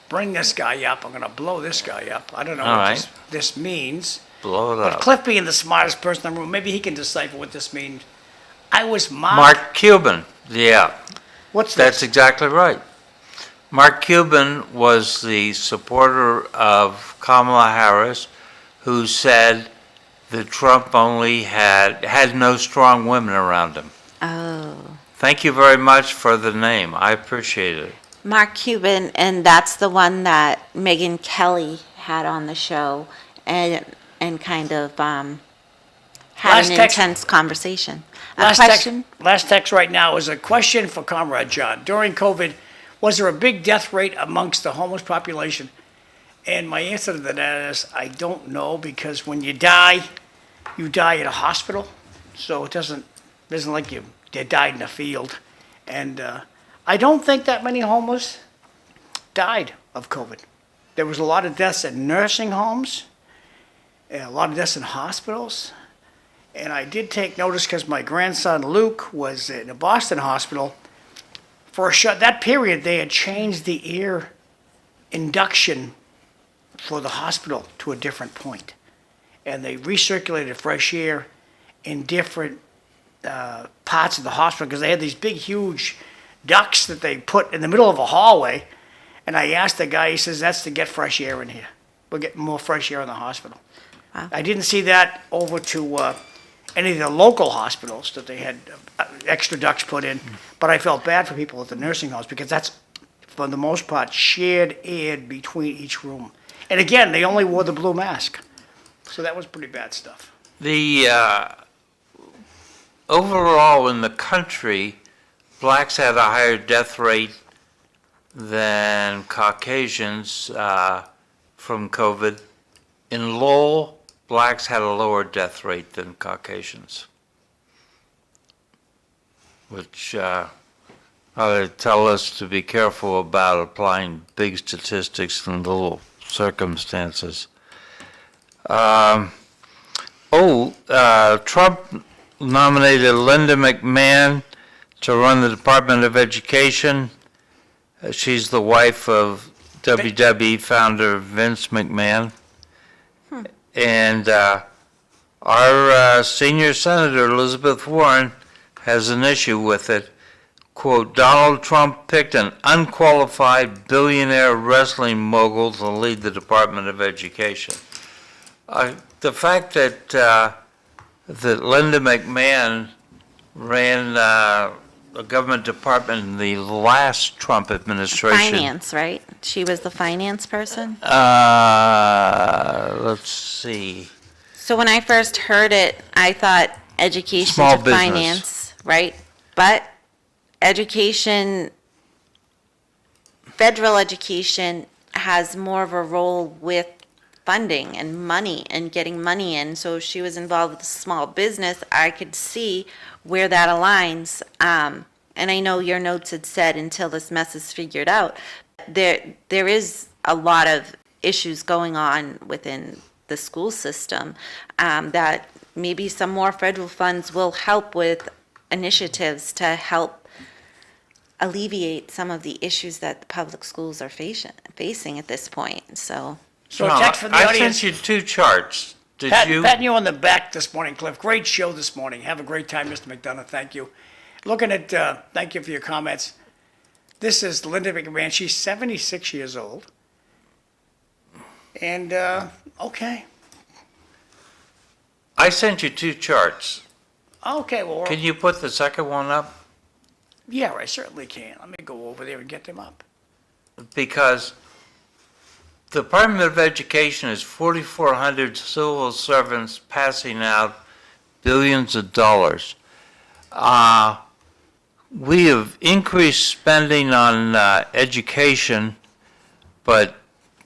bring this guy up, I'm going to blow this guy up. I don't know All what right. this means. Blow it But up. Cliff being the smartest person in the room, maybe he can decipher what this means. I was Mark Cuban, yeah, What's that's this? exactly right. Mark Cuban was the supporter of Kamala Harris, who said that Trump only had no strong women around him. Oh. Thank you very much for the name. I appreciate it. Mark Cuban, and that's the one that Megyn Kelly had on the show and kind of had Last an text- intense conversation. A Last question? last text right now is a question for Comrade John. During COVID, was there a big death rate amongst the homeless population? And my answer to that is, I don't know, because when you die at a hospital, so it isn't like you died in a field. And I don't think that many homeless died of COVID. There was a lot of deaths in nursing homes, and a lot of deaths in hospitals. And I did take notice because my grandson Luke was in a Boston hospital. For that period, they had changed the air induction for the hospital to a different point. And they recirculated fresh air in different parts of the hospital because they had these big, huge ducts that they put in the middle of a hallway. And I asked the guy, he says, that's to get fresh air in here. We'll get more fresh air in the hospital. Wow. I didn't see that over to any of the local hospitals that they had extra ducts put in, but I felt bad for people at the nursing homes because that's, for the most part, shared air between each room. And again, they only wore the blue mask. So that was pretty bad stuff. The overall in the country, blacks had a higher death rate than Caucasians from COVID. In Lowell, blacks had a lower death rate than Caucasians, which ought tell us to be careful about applying big statistics in little circumstances. Trump nominated Linda McMahon to run the Department of Education. She's the wife of WWE founder Vince McMahon. And our senior senator, Elizabeth Warren, has an issue with it. Quote, Donald Trump picked an unqualified billionaire wrestling mogul to lead the Department of Education. The fact that Linda McMahon ran a government department in the last Trump administration. Finance, right? She was the finance person? Let's see. So when I first heard it, I thought education Small to business. finance, right? But education, federal education has more of a role with funding and money and getting money in. So if she was involved with small business, I could see where that aligns. And I know your notes had said until this mess is figured out, there is a lot of issues going on within the school system that maybe some more federal funds will help with initiatives to help alleviate some of the issues that the public schools are facing at this point. So So No, text for the I audience. sent you two charts. Did you? Patting you on the back this morning, Cliff. Great show this morning. Have a great time, Mr. McDonough. Thank you. Looking at, thank you for your comments. This is Linda McMahon. She's 76 years old. And, okay. I sent you two charts. Okay, well, Can you put the second one up? yeah, I certainly can. Let me go over there and get them up. Because the Department of Education is 4,400 civil servants passing out billions of dollars. We have increased spending on education, but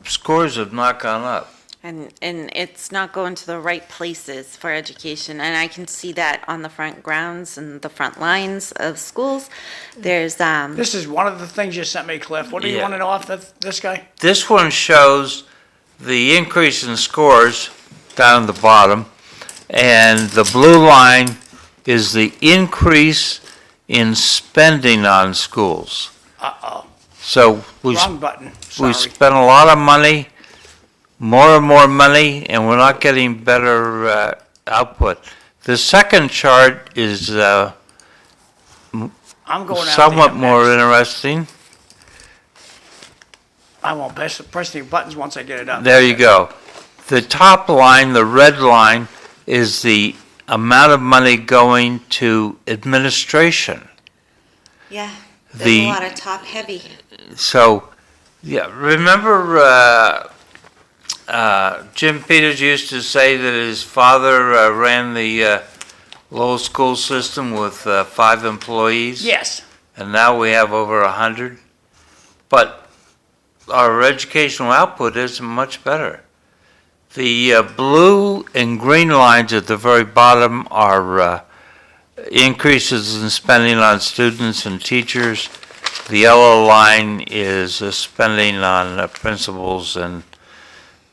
scores have not gone up. And it's not going to the right places for education, and I can see that on the front grounds and the front lines of schools. There's, This is one of the things you sent me, Cliff. What do you Yeah. want to know off this guy? This one shows the increase in scores down at the bottom, and the blue line is the increase in spending on schools. Uh-oh, So wrong button, we sorry. spent a lot of money, more and more money, and we're not getting better output. The second chart is I'm going after somewhat him more next. interesting. I won't press the buttons once I get it up. There you go. The top line, the red line, is the amount of money going to administration. yeah, there's The- a lot of top heavy. So, yeah, remember Jim Peters used to say that his father ran the Lowell school system with 5 employees? Yes, And now we have over 100. But our educational output isn't much better. The blue and green lines at the very bottom are increases in spending on students and teachers. The yellow line is spending on principals and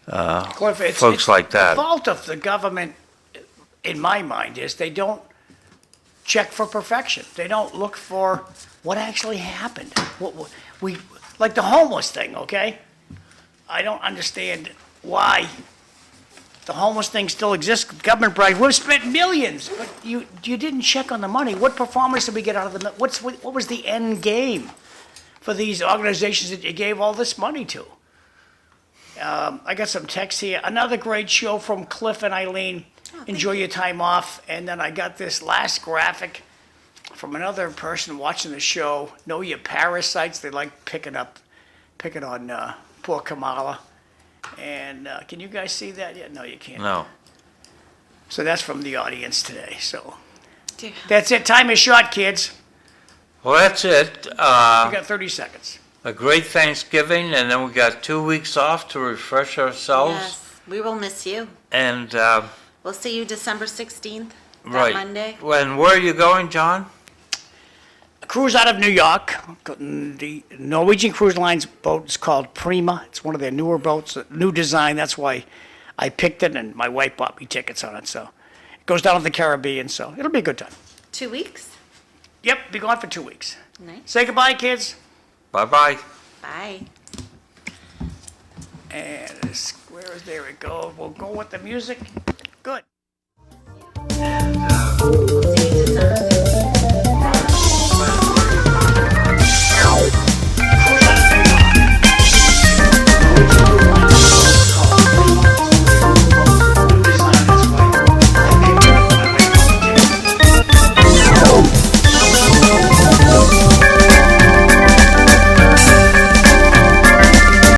Cliff, it's folks like the that. fault of the government, in my mind, is they don't check for perfection. They don't look for what actually happened. We like the homeless thing, okay? I don't understand why the homeless thing still exists. Government brags, we've spent millions, but you didn't check on the money. What performance did we get out of the? What was the end game for these organizations that you gave all this money to? I got some text here. Another great show from Cliff and Eileen. Enjoy your time off. And then I got this last graphic from another person watching the show. Know your parasites. They like picking on poor Kamala. And can you guys see that yet? No, you can't. No. So that's from the audience today. So Dear. that's it. Time is short, kids. Well, that's it. You got 30 seconds. A great Thanksgiving, and then we got 2 weeks off to refresh ourselves. Yes, we will miss you. And, We'll see you December 16th, that right. Monday. When, where are you going, John? A cruise out of New York. The Norwegian Cruise Line's boat is called Prima. It's one of their newer boats, a new design. That's why I picked it, and my wife bought me tickets on it. So it goes down to the Caribbean, so it'll be a good time. 2 weeks? Yep, be gone for 2 weeks. Nice. Say goodbye, kids. Bye-bye. Bye. And there we go. We'll go with the music. Good. See you December 16th.